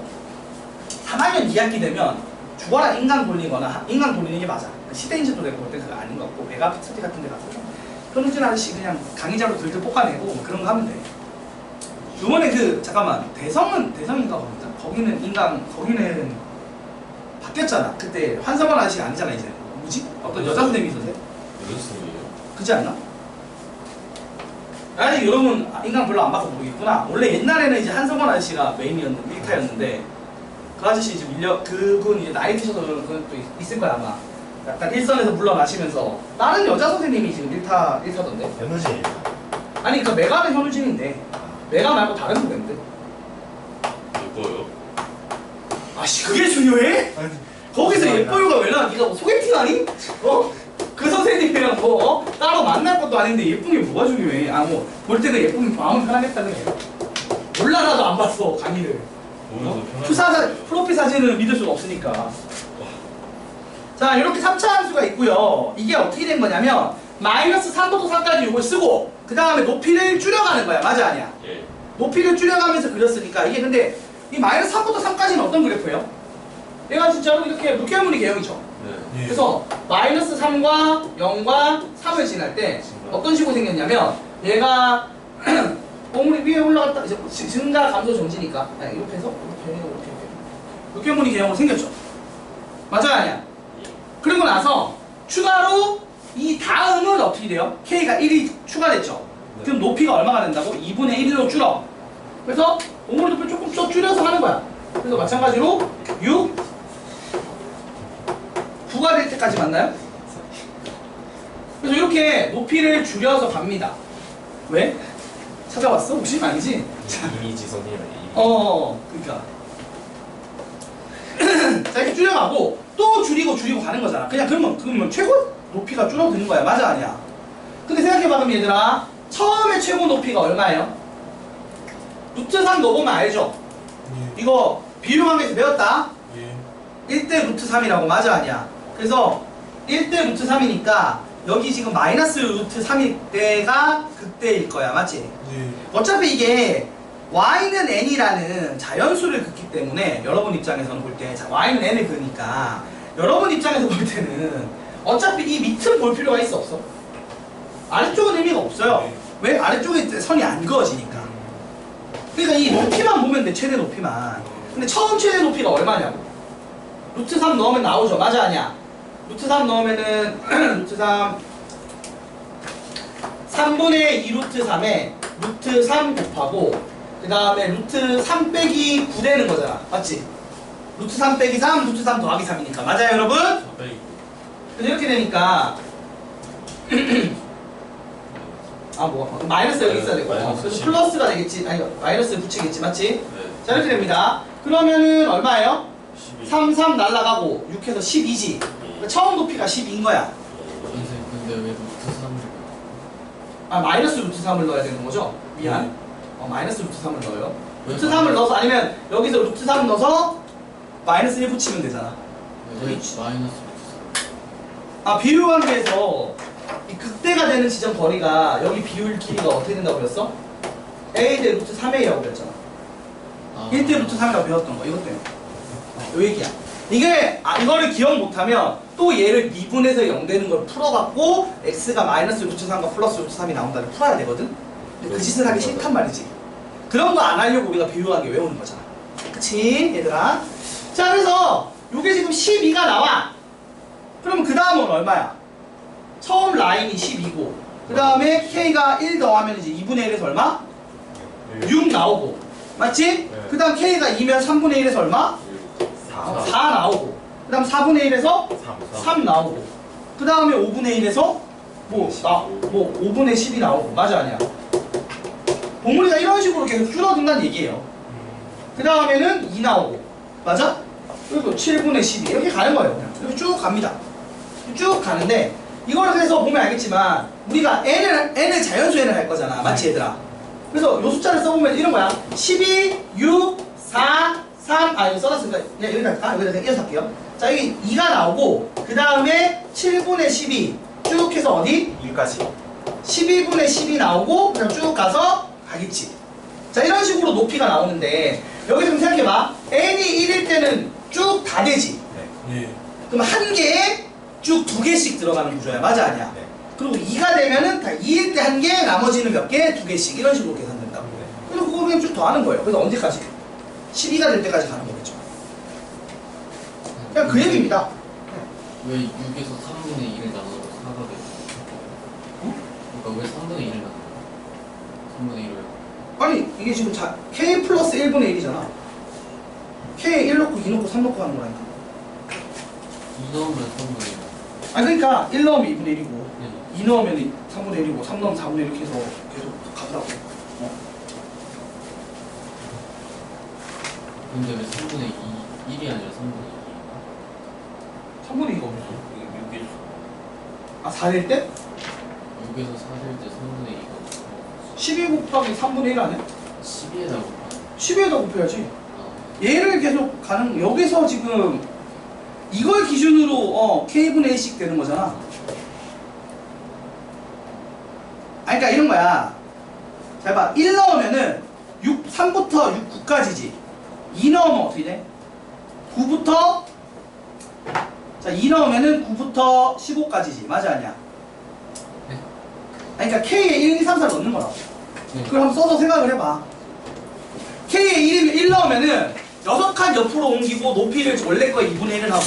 3학년 2학기 되면 죽어라 인강 돌리거나 인강 돌리는 게 맞아. 시대인지도 내가 볼 때 그거 아닌 것 같고 메가 피트티 같은 데 가서 현우진 아저씨 그냥 강의자로 들들 볶아내고 뭐 그런 거 하면 돼. 요번에 그 잠깐만 대성인가 겁니다. 거기는 바뀌었잖아. 그때 환성원 아저씨가 아니잖아 이제. 뭐지? 어떤 여자 선생님이 있었어요? 연습생이에요? 그지 않나? 아니 여러분 인강 별로 안 봐서 모르겠구나. 원래 옛날에는 이제 한성원 아저씨가 메인이었는데 밀타였는데 그 아저씨 이제 그분 이제 나이 드셔서 그건 또 있을 거야 아마. 약간 일선에서 물러나시면서 다른 여자 선생님이 지금 일타던데. 현우진 아니 그러니까 메가는 현우진인데 메가 말고 다른 선생님들. 예뻐요? 아씨 그게 중요해? 거기서 예뻐요가 왜 나와? 네가 뭐 소개팅하니? 그 선생님이랑 뭐 따로 만날 것도 아닌데 예쁜 게 뭐가 중요해? 뭐 볼 때는 예쁘면 마음이 편하겠다는 거야. 몰라 나도 안 봤어 강의를. 보면서 프로필 사진을 믿을 수가 없으니까. 자 이렇게 3차 함수가 있고요. 이게 어떻게 된 거냐면 마이너스 3부터 3까지 이걸 쓰고 그 다음에 높이를 줄여가는 거야. 맞아 아니야? 예. 높이를 줄여가면서 그렸으니까 이게 근데 이 마이너스 3부터 3까지는 어떤 그래프예요? 얘가 진짜로 이렇게 루케무리 개형이죠. 네. 그래서 마이너스 3과 0과 3을 지날 때 어떤 식으로 생겼냐면 얘가 봉우리 위에 올라갔다 이제 증가 감소 정지니까 이렇게 해서 이렇게 루케무리 개형으로 생겼죠. 맞아요 아니야? 그리고 나서 추가로 이 다음은 어떻게 돼요? K가 1이 추가됐죠. 네. 그럼 높이가 얼마가 된다고? 2분의 1로 줄어. 그래서 봉우리 높이를 조금 더 줄여서 하는 거야. 그래서 마찬가지로 6, 9가 될 때까지 맞나요? 그래서 이렇게 높이를 줄여서 갑니다. 왜? 찾아왔어? 혹시? 아니지? 이미지 선이라 그러니까 자 이렇게 줄여가고 또 줄이고 가는 거잖아. 그냥 그러면 최고 높이가 줄어드는 거야. 맞아 아니야? 근데 생각해봐 그럼 얘들아 처음에 최고 높이가 얼마예요? 루트 3 넣어보면 알죠? 이거 비율관계에서 배웠다? 1대 루트 3이라고 맞아 아니야? 그래서 1대 루트 3이니까 여기 지금 마이너스 루트 3일 때가 그때일 거야. 맞지? 어차피 이게 y는 n이라는 자연수를 긋기 때문에 여러분 입장에서는 볼 때 y는 n을 그으니까 여러분 입장에서 볼 때는 어차피 이 밑을 볼 필요가 있어 없어? 아래쪽은 의미가 없어요. 왜? 아래쪽에 선이 안 그어지니까. 그러니까 이 높이만 보면 돼. 최대 높이만. 근데 처음 최대 높이가 얼마냐고. 루트 3 넣으면 나오죠. 맞아 아니야? 루트 3 넣으면은 루트 3 3분의 2 루트 3에 루트 3 곱하고 그 다음에 루트 3 빼기 9 되는 거잖아. 맞지? 루트 3 빼기 3, 루트 3 더하기 3이니까. 맞아요 여러분? 그래서 이렇게 되니까 뭐가 마이너스 여기 있어야 되고 그래서 10. 플러스가 되겠지. 아니 마이너스 붙이겠지. 맞지? 네. 자 이렇게 됩니다. 그러면은 얼마예요? 12. 3, 3 날라가고 6해서 12지. 그러니까 처음 높이가 12인 거야. 선생님 근데 왜 루트 3을 마이너스 루트 3을 넣어야 되는 거죠? 미안. 마이너스 루트 3을 넣어요. 왜 루트 3을 넣어서 아니면 여기서 루트 3 넣어서 마이너스 1 붙이면 되잖아. 왜 마이너스 루트 3? 비율관계에서 이 극대가 되는 지점 거리가 여기 비율 길이가 어떻게 된다고 그랬어? a 대 루트 3a라고 그랬잖아. 1대 루트 3이라고 배웠던 거 이것 때문에. 요 얘기야. 이게 이거를 기억 못하면 또 얘를 미분해서 0 되는 걸 풀어갖고 x가 마이너스 루트 3과 플러스 루트 3이 나온다를 풀어야 되거든. 근데 그 짓을 하기 싫단 말이지. 그런 거 안 하려고 우리가 비유하게 외우는 거잖아. 그치 얘들아? 자 그래서 요게 지금 12가 나와. 그럼 그 다음은 얼마야? 처음 라인이 12고 그 다음에 k가 1 더하면 이제 2분의 1에서 얼마? 6 나오고 맞지? 네. 그 다음 k가 2면 3분의 1에서 얼마? 4 나오고 그 다음 4분의 1에서 3 나오고 그 다음에 5분의 1에서 뭐 5분의 10이 나오고 맞아 아니야? 봉우리가 이런 식으로 계속 줄어든다는 얘기예요. 그 다음에는 2 나오고 맞아? 그리고 7분의 12 이렇게 가는 거예요. 그냥 이렇게 쭉 갑니다. 쭉 가는데 이걸 그래서 보면 알겠지만 우리가 n을 자연수 n을 할 거잖아 맞지 얘들아? 그래서 요 숫자를 써보면 이런 거야. 12, 6, 4, 3 이거 써놨으니까 그냥 여기다 할까? 여기다 그냥 이어서 할게요. 자 여기 2가 나오고 그 다음에 7분의 12 쭉 해서 어디? 1까지 12분의 10이 나오고 그냥 쭉 가서 가겠지. 자 이런 식으로 높이가 나오는데 여기서 좀 생각해봐. n이 1일 때는 쭉 다 되지. 예. 그럼 한 개에 쭉 2개씩 들어가는 구조야. 맞아 아니야? 네. 그리고 2가 되면은 다 2일 때 한 개, 나머지는 몇 개? 2개씩 이런 식으로 계산된다고. 그래서 그거 그냥 쭉 더하는 거예요. 그래서 언제까지? 12가 될 때까지 가는 거겠죠. 그냥 그 얘기입니다. 왜 6에서 3분의 1을 나눠서 4가 돼? 그러니까 왜 3분의 1을 나눠? 3분의 1을 아니 이게 지금 k 플러스 1분의 1이잖아. k 1 넣고 2 넣고 3 넣고 하는 거라니까. 2 넣으면 3분의 1. 아니 그러니까 1 넣으면 2분의 1이고 네. 2 넣으면 3분의 1이고 3 넣으면 4분의 1 이렇게 해서 계속 가더라고. 근데 왜 3분의 2, 1이 아니라 3분의 3분의 2가 어딨어? 2? 6일. 아 4일 때? 6에서 4일 때 3분의 2가 12 곱하기 3분의 1 아니야? 12에다 곱하 10에다 곱해야지. 얘를 계속 가는 여기서 지금 이걸 기준으로 k분의 1씩 되는 거잖아. 아니 그러니까 이런 거야. 잘 봐. 1 넣으면은 3부터 6, 9까지지. 2 넣으면 어떻게 돼? 9부터 자 2 넣으면은 9부터 15까지지. 맞아 아니야? 네. 아니 그러니까 k에 1, 2, 3, 4 넣는 거라고. 네. 그걸 한번 써서 생각을 해봐. k에 1 넣으면은 6칸 옆으로 옮기고 높이를 원래 거에 2분의 1을 하고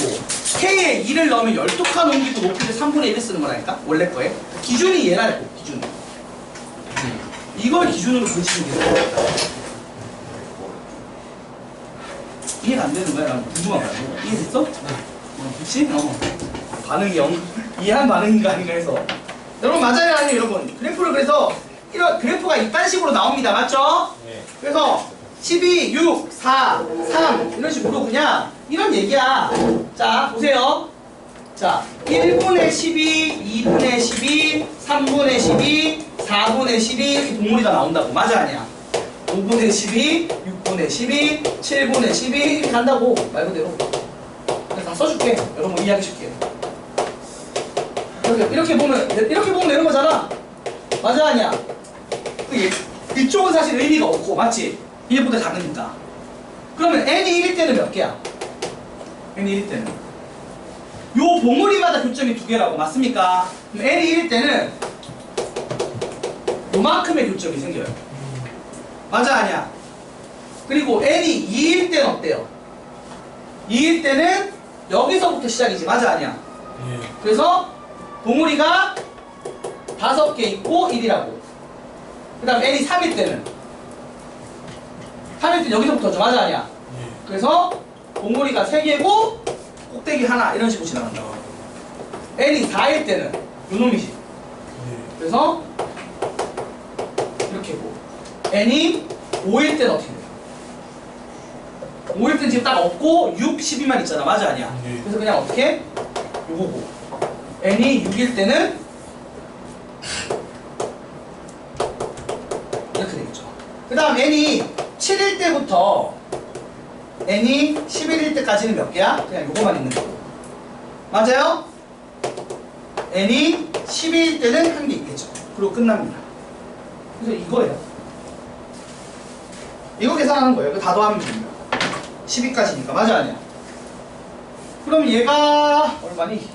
k에 2를 넣으면 12칸 옮기고 높이를 3분의 1을 쓰는 거라니까? 원래 거에. 기준이 얘라고 기준. 이걸 기준으로 그리시면 돼요. 이해가 안 되는 거야? 난 궁금한 거야. 이해됐어? 그치? 반응이 이해한 반응인가 아닌가 해서. 여러분 맞아요? 아니에요? 여러분 그래프를 그래서 이런 그래프가 이딴 식으로 나옵니다. 맞죠? 네. 그래서 12, 6, 4, 3 이런 식으로 그냥 이런 얘기야. 자 보세요. 자 1분의 12, 2분의 12, 3분의 12, 4분의 12 이렇게 동물이가 나온다고. 맞아 아니야? 5분의 12, 6분의 12, 7분의 12 이렇게 간다고 말 그대로. 내가 다 써줄게. 여러분 이해하기 쉽게. 이렇게 보면 되는 거잖아. 맞아 아니야? 이쪽은 사실 의미가 없고 맞지? 얘보다 작으니까. 그러면 n이 1일 때는 몇 개야? n이 1일 때는 요 봉우리마다 교점이 2개라고. 맞습니까? 그럼 n이 1일 때는 요만큼의 교점이 생겨요. 맞아 아니야? 그리고 n이 2일 때는 어때요? 2일 때는 여기서부터 시작이지. 맞아 아니야? 그래서 봉우리가 5개 있고 1이라고. 그 다음 n이 3일 때는 3일 때는 여기서부터죠. 맞아 아니야? 그래서 봉우리가 3개고 꼭대기 하나 이런 식으로 지나간다고. n이 4일 때는 요놈이지. 그래서 이렇게고 n이 5일 때는 어떻게 돼요? 5일 때는 지금 딱 없고 6, 12만 있잖아. 맞아 아니야? 그래서 그냥 어떻게? 요거고 n이 6일 때는 이렇게 되겠죠. 그 다음 n이 7일 때부터 n이 11일 때까지는 몇 개야? 그냥 요거만 있는 거고. 맞아요? n이 12일 때는 한 개 있겠죠. 그리고 끝납니다. 그래서 이거예요. 이거 계산하는 거예요. 이거 다 더하면 됩니다. 12까지니까. 맞아, 아니야? 그럼 얘가 얼마니?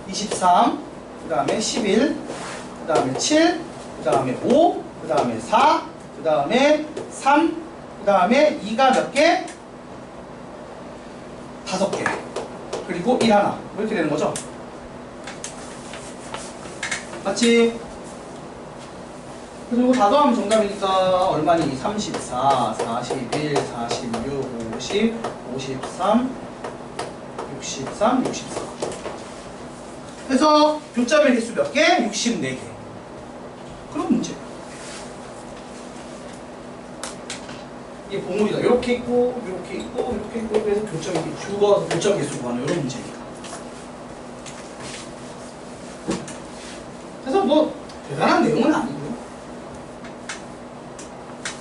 23, 그 다음에 11, 그 다음에 7, 그 다음에 5, 그 다음에 4, 그 다음에 3, 그 다음에 2가 몇 개? 5개. 그리고 1 하나. 이렇게 되는 거죠? 맞지? 그래서 이거 다 더하면 정답이니까 얼마니? 34, 41, 46, 50, 53, 63, 64. 그래서 교점의 개수 몇 개? 64개. 그럼 문제. 이게 봉우리가 이렇게 있고, 이렇게 있고, 이렇게 있고, 그래서 교점이 죽어서 교점 개수가 많아요. 이런 문제니까. 그래서 뭐 대단한 내용은 아니고요.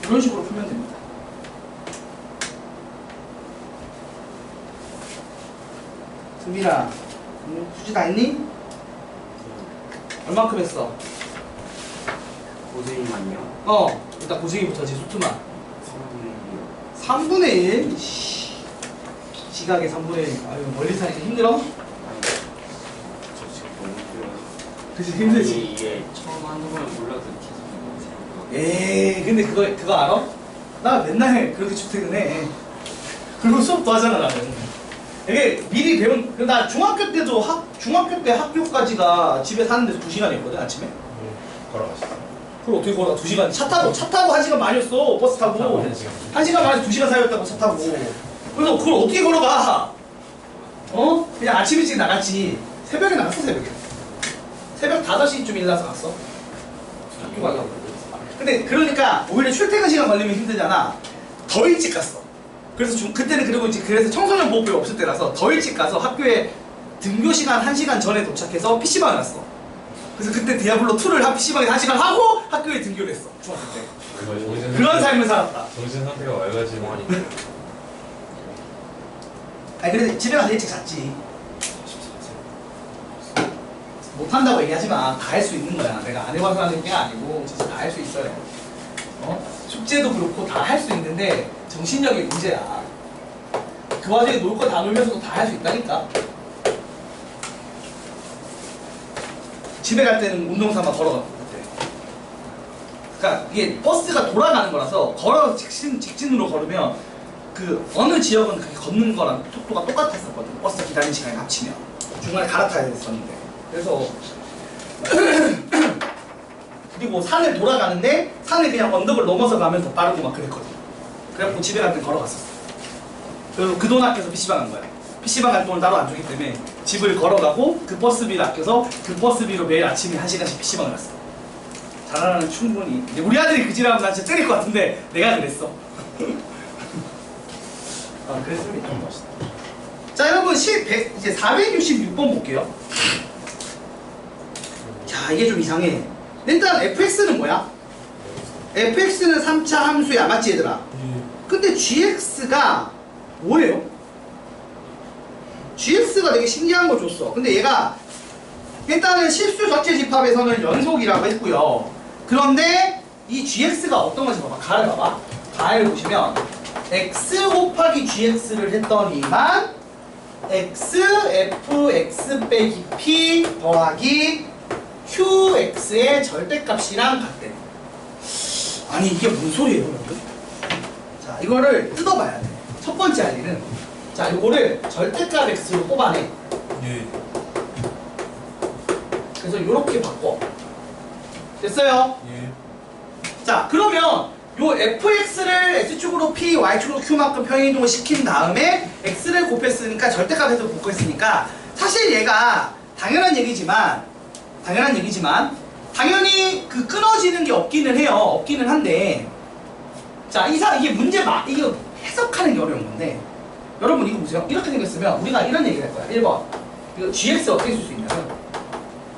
이런 식으로 풀면 됩니다. 승빈아, 수지 다 했니? 얼만큼 했어? 고생이만요. 일단 고생이부터지. 수트만 3분의 1이요. 3분의 1? 지각의 3분의 1. 아유, 멀리 사니까 힘들어? 저 지금 너무 힘들어요. 그치, 힘들지. 아니, 이게 처음 하는 걸 몰라도 계속 에이, 근데 그거 알아? 나 맨날 그렇게 출퇴근해. 그리고 수업도 하잖아, 나는. 이게 미리 배운, 나 중학교 때도 중학교 때 학교까지가 집에 사는 데서 2시간이었거든, 아침에. 걸어가시죠. 그걸 어떻게 걸어가? 2시간. 차 타고 1시간 반이었어, 버스 타고. 1시간 반에서 2시간 사이였다고, 차 타고. 그래서 그걸 어떻게 걸어가? 그냥 아침 일찍 나갔지. 새벽에 나갔어, 새벽에. 새벽 5시쯤 일어나서 갔어. 학교 가려고. 근데 그러니까 오히려 출퇴근 시간 걸리면 힘들잖아. 더 일찍 갔어. 그래서 그때는 그리고 이제 그래서 청소년 보호법이 없을 때라서 더 일찍 가서 학교에 등교 시간 1시간 전에 도착해서 PC방에 갔어. 그래서 그때 디아블로 2를 PC방에서 1시간 하고 학교에 등교를 했어. 중학교 때. 그런 삶을 살았다. 정신 상태가 맑아지고 하니까. 아니 그래서 집에 가서 일찍 잤지. 못한다고 얘기하지 마. 다 할 수 있는 거야. 내가 안 해봐서 하는 게 아니고 진짜 다 할 수 있어요. 숙제도 그렇고 다 할 수 있는데 정신력이 문제야. 그 와중에 놀 거 다 놀면서도 다 할 수 있다니까. 집에 갈 때는 운동 삼아 걸어갔고 그때. 그러니까 이게 버스가 돌아가는 거라서 걸어서 직진으로 걸으면 그 어느 지역은 그렇게 걷는 거랑 속도가 똑같았었거든. 버스 기다리는 시간에 합치면 중간에 갈아타야 됐었는데. 그래서 그리고 산을 돌아가는데 산을 그냥 언덕을 넘어서 가면 더 빠르고 막 그랬거든. 그래갖고 집에 갈 때 걸어갔었어. 그래서 그 돈 아껴서 PC방 간 거야. PC방 갈 돈을 따로 안 주기 때문에 집을 걸어가고 그 버스비를 아껴서 그 버스비로 매일 아침에 1시간씩 PC방을 갔어. 잘하는 충분히. 근데 우리 아들이 그 짓하면 나 진짜 때릴 것 같은데 내가 그랬어. 그랬습니다. 자 여러분 이제 466번 볼게요. 자 이게 좀 이상해. 일단 fx는 뭐야? fx는 3차 함수야. 맞지 얘들아? 근데 gx가 뭐예요? gx가 되게 신기한 걸 줬어. 근데 얘가 일단은 실수 적재 집합에서는 연속이라고 했고요. 그런데 이 gx가 어떤 건지 봐봐. 가를 봐봐. 가를 보시면 x 곱하기 gx를 했더니만 x fx 빼기 p 더하기 qx의 절대값이랑 같대. 아니 이게 뭔 소리예요 여러분? 자 이거를 뜯어봐야 돼. 첫 번째 알리는 자 이거를 절대값 x로 뽑아내. 예. 그래서 이렇게 바꿔. 됐어요? 예. 자 그러면 요 fx를 x축으로 p, y축으로 q만큼 평행이동을 시킨 다음에 x를 곱했으니까 절대값에서 곱했으니까 사실 얘가 당연한 얘기지만 당연히 그 끊어지는 게 없기는 해요. 없기는 한데 자 이게 이거 해석하는 게 어려운 건데 여러분 이거 보세요. 이렇게 생겼으면 우리가 이런 얘기를 할 거야. 1번 이거 gx 어떻게 쓸 수 있냐면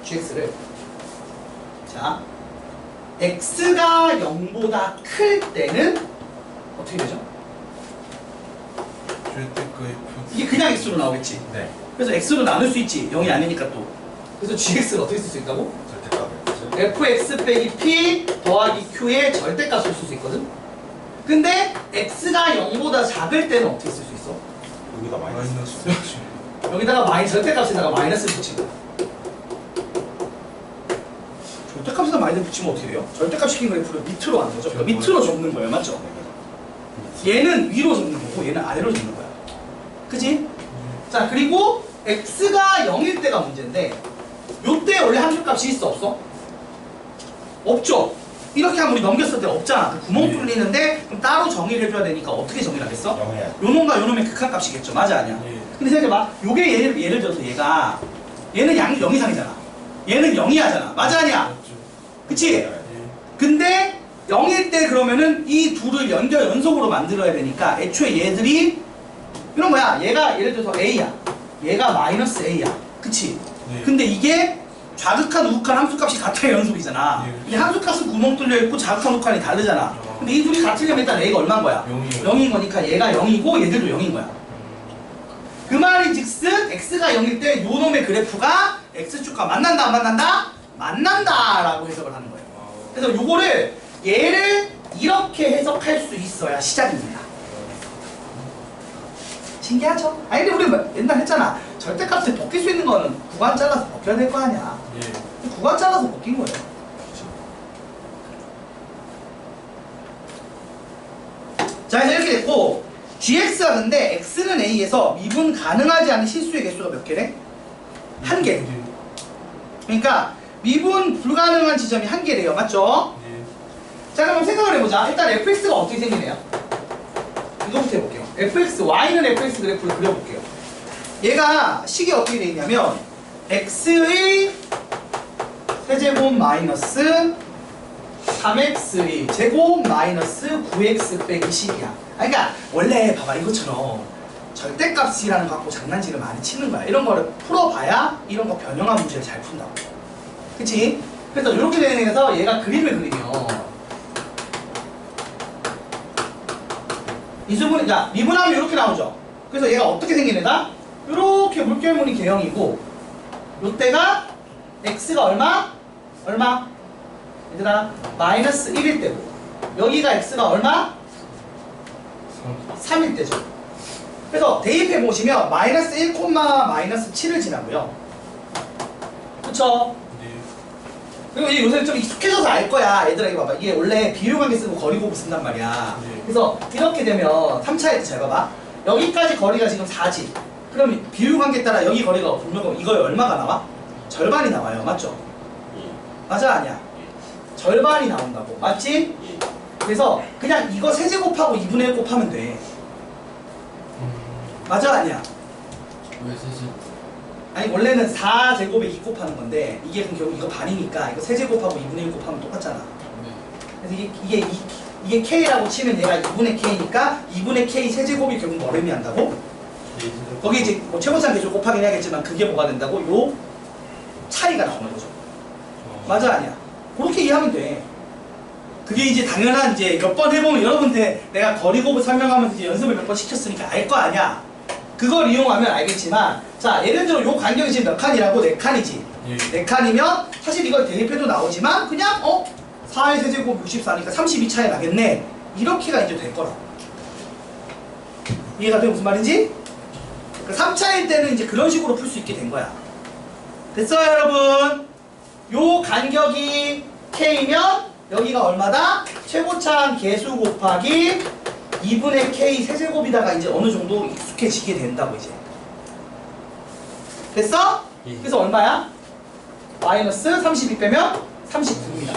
gx를 자 x가 0보다 클 때는 어떻게 되죠? 절대 그 F. 이게 그냥 x로 나오겠지. 네. 그래서 x로 나눌 수 있지. 0이 아니니까 또 그래서 gx를 어떻게 쓸 수 있다고? 절대값. fx 빼기 p 더하기 q의 절대값을 쓸 수 있거든? 근데 x가 0보다 작을 때는 어떻게 쓸 수 있어? 여기다 마이너스. 마이너스. 여기다가 절대값에다가 마이너스를 붙이고 절대값에다 마이너스 붙이면 어떻게 돼요? 절대값 시킨 그래프를 밑으로 하는 거죠. 그러니까 밑으로 접는 거예요. 맞죠? 얘는 위로 접는 거고 얘는 아래로 접는 거야. 그치? 자, 그리고 x가 0일 때가 문제인데 요때 원래 함수값이 있어 없어? 없죠? 이렇게 하면 우리 넘겼을 때 없잖아. 그 구멍 네. 뚫리는데 그럼 따로 정의를 해줘야 되니까 어떻게 정의를 하겠어? 영해야. 요놈과 요놈의 극한값이겠죠. 맞아 아니야? 예. 근데 생각해봐. 요게 예를 들어서 얘는 양이 0 이상이잖아. 얘는 0이 하잖아. 맞아 아니야? 맞죠. 그치? 예. 근데 0일 때 그러면은 이 둘을 연속으로 만들어야 되니까 애초에 얘들이 이런 거야. 얘가 예를 들어서 A야. 얘가 마이너스 A야. 그치? 네. 근데 이게 좌극한 우극한 함수값이 같아야 연속이잖아. 네. 근데 함수값은 구멍 뚫려 있고 좌극한 우극한이 다르잖아. 근데 이 둘이 같으려면 일단 A가 얼마인 거야? 0이요. 0인 거니까 얘가 0이고 얘들도 0인 거야. 그 말이 즉슨 x가 0일 때 요놈의 그래프가 x축과 만난다 안 만난다? 만난다 라고 해석을 하는 거예요. 그래서 요거를 얘를 이렇게 해석할 수 있어야 시작입니다. 신기하죠? 아니 근데 우리 옛날 했잖아. 절대값에 벗길 수 있는 거는 구간 잘라서 벗겨야 될 거 아니야. 예. 구간 잘라서 벗긴 거예요. 자, 이제 이렇게 됐고 gx가 근데 x는 a에서 미분 가능하지 않은 실수의 개수가 몇 개래? 한 개. 그러니까 미분 불가능한 지점이 한 개래요. 맞죠? 예. 자, 그럼 생각을 해보자. 일단 fx가 어떻게 생기네요? 이거부터 해볼게요. fx, y는 fx 그래프를 그려볼게요. 얘가 식이 어떻게 되어 있냐면 x의 세제곱 마이너스 3x의 제곱 마이너스 9x 빼기 10이야. 그러니까 원래 봐봐 이것처럼 절대값이라는 거 갖고 장난질을 많이 치는 거야. 이런 거를 풀어봐야 이런 거 변형한 문제를 잘 푼다고. 그치? 그래서 이렇게 되는 데서 얘가 그림을 그리면 미수분이, 자, 미분하면 이렇게 나오죠. 그래서 얘가 어떻게 생긴 애다? 이렇게 물결무늬 개형이고 요때가 x가 얼마? 얼마? 얘들아 마이너스 1일 때고 여기가 x가 얼마? 3일 때죠. 그래서 대입해 보시면 마이너스 1, 마이너스 7을 지나고요. 그쵸? 예. 그리고 이제 요새 좀 익숙해져서 알 거야. 얘들아 이거 봐봐. 이게 원래 비율관계 쓰고 거리곱을 쓴단 말이야. 네. 그래서 이렇게 되면 3차일 때 잘 봐봐. 여기까지 거리가 지금 4지. 그럼 비율관계 따라 여기 거리가 분명 이거에 얼마가 나와? 절반이 나와요. 맞죠? 맞아 아니야? 절반이 나온다고. 맞지? 그래서 그냥 이거 세제곱하고 2분의 1 곱하면 돼. 맞아 아니야? 왜 세지? 아니 원래는 4제곱에 2 곱하는 건데 이게 그럼 결국 이거 반이니까 이거 세제곱하고 2분의 1 곱하면 똑같잖아. 네. 그래서 이게 K라고 치면 얘가 2분의 K니까 2분의 K 세제곱이 결국 뭘 의미한다고? 거기 이제 뭐 최고상 계속 곱하긴 해야겠지만 그게 뭐가 된다고? 요 차이가 나오는 거죠. 맞아 아니야? 그렇게 이해하면 돼. 그게 이제 당연한 이제 몇 번 해보면 여러분들 내가 거리곱을 설명하면서 이제 연습을 몇 번 시켰으니까 알 거 아니야. 그걸 이용하면 알겠지만 자 예를 들어 요 간격이 지금 몇 칸이라고? 4칸이지. 예. 4칸이면 사실 이걸 대입해도 나오지만 그냥 4의 세제곱 64니까 32 차이 나겠네. 이렇게가 이제 될 거라고. 이해가 돼? 무슨 말인지? 3차일 때는 이제 그런 식으로 풀 수 있게 된 거야. 됐어요 여러분? 요 간격이 K면 여기가 얼마다? 최고차항 개수 곱하기 2분의 K 세제곱이다가 이제 어느 정도 익숙해지게 된다고 이제. 됐어? 예. 그래서 얼마야? 마이너스 32 빼면 39입니다.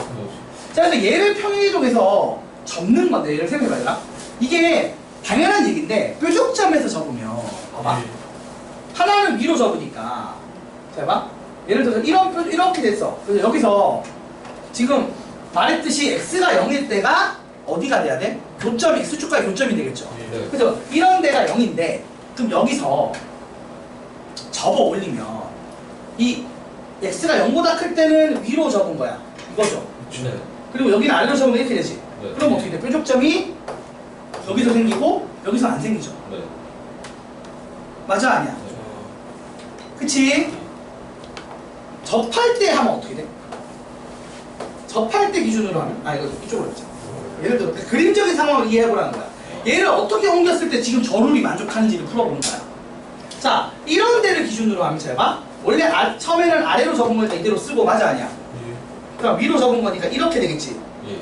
자, 그래서 얘를 평행이동해서 접는 건데 얘를 생각해봐요. 이게 당연한 얘기인데 뾰족점에서 접으면 봐봐. 예. 하나는 위로 접으니까 자 봐. 예를 들어서 이렇게 됐어. 그래서 여기서 지금 말했듯이 x가 0일 때가 어디가 돼야 돼? 교점이 x축과의 교점이 되겠죠. 예. 그래서 이런 데가 0인데 그럼 여기서 접어 올리면 이 x가 0보다 클 때는 위로 접은 거야. 이거죠. 네. 그리고 여기는 아래로 접으면 이렇게 되지. 네. 그럼 어떻게 돼? 뾰족점이 여기서 생기고 여기서 안 생기죠. 네. 맞아 아니야? 그치? 접할 때 하면 어떻게 돼? 접할 때 기준으로 하면 이거 이쪽으로 했죠. 예를 들어 그림적인 상황을 이해해보라는 거야. 얘를 어떻게 옮겼을 때 지금 저 룰이 만족하는지를 풀어보는 거야. 자, 이런 데를 기준으로 하면 잘 봐. 원래 처음에는 아래로 접은 걸 이대로 쓰고 맞아 아니야? 그럼 위로 접은 거니까 이렇게 되겠지. 예.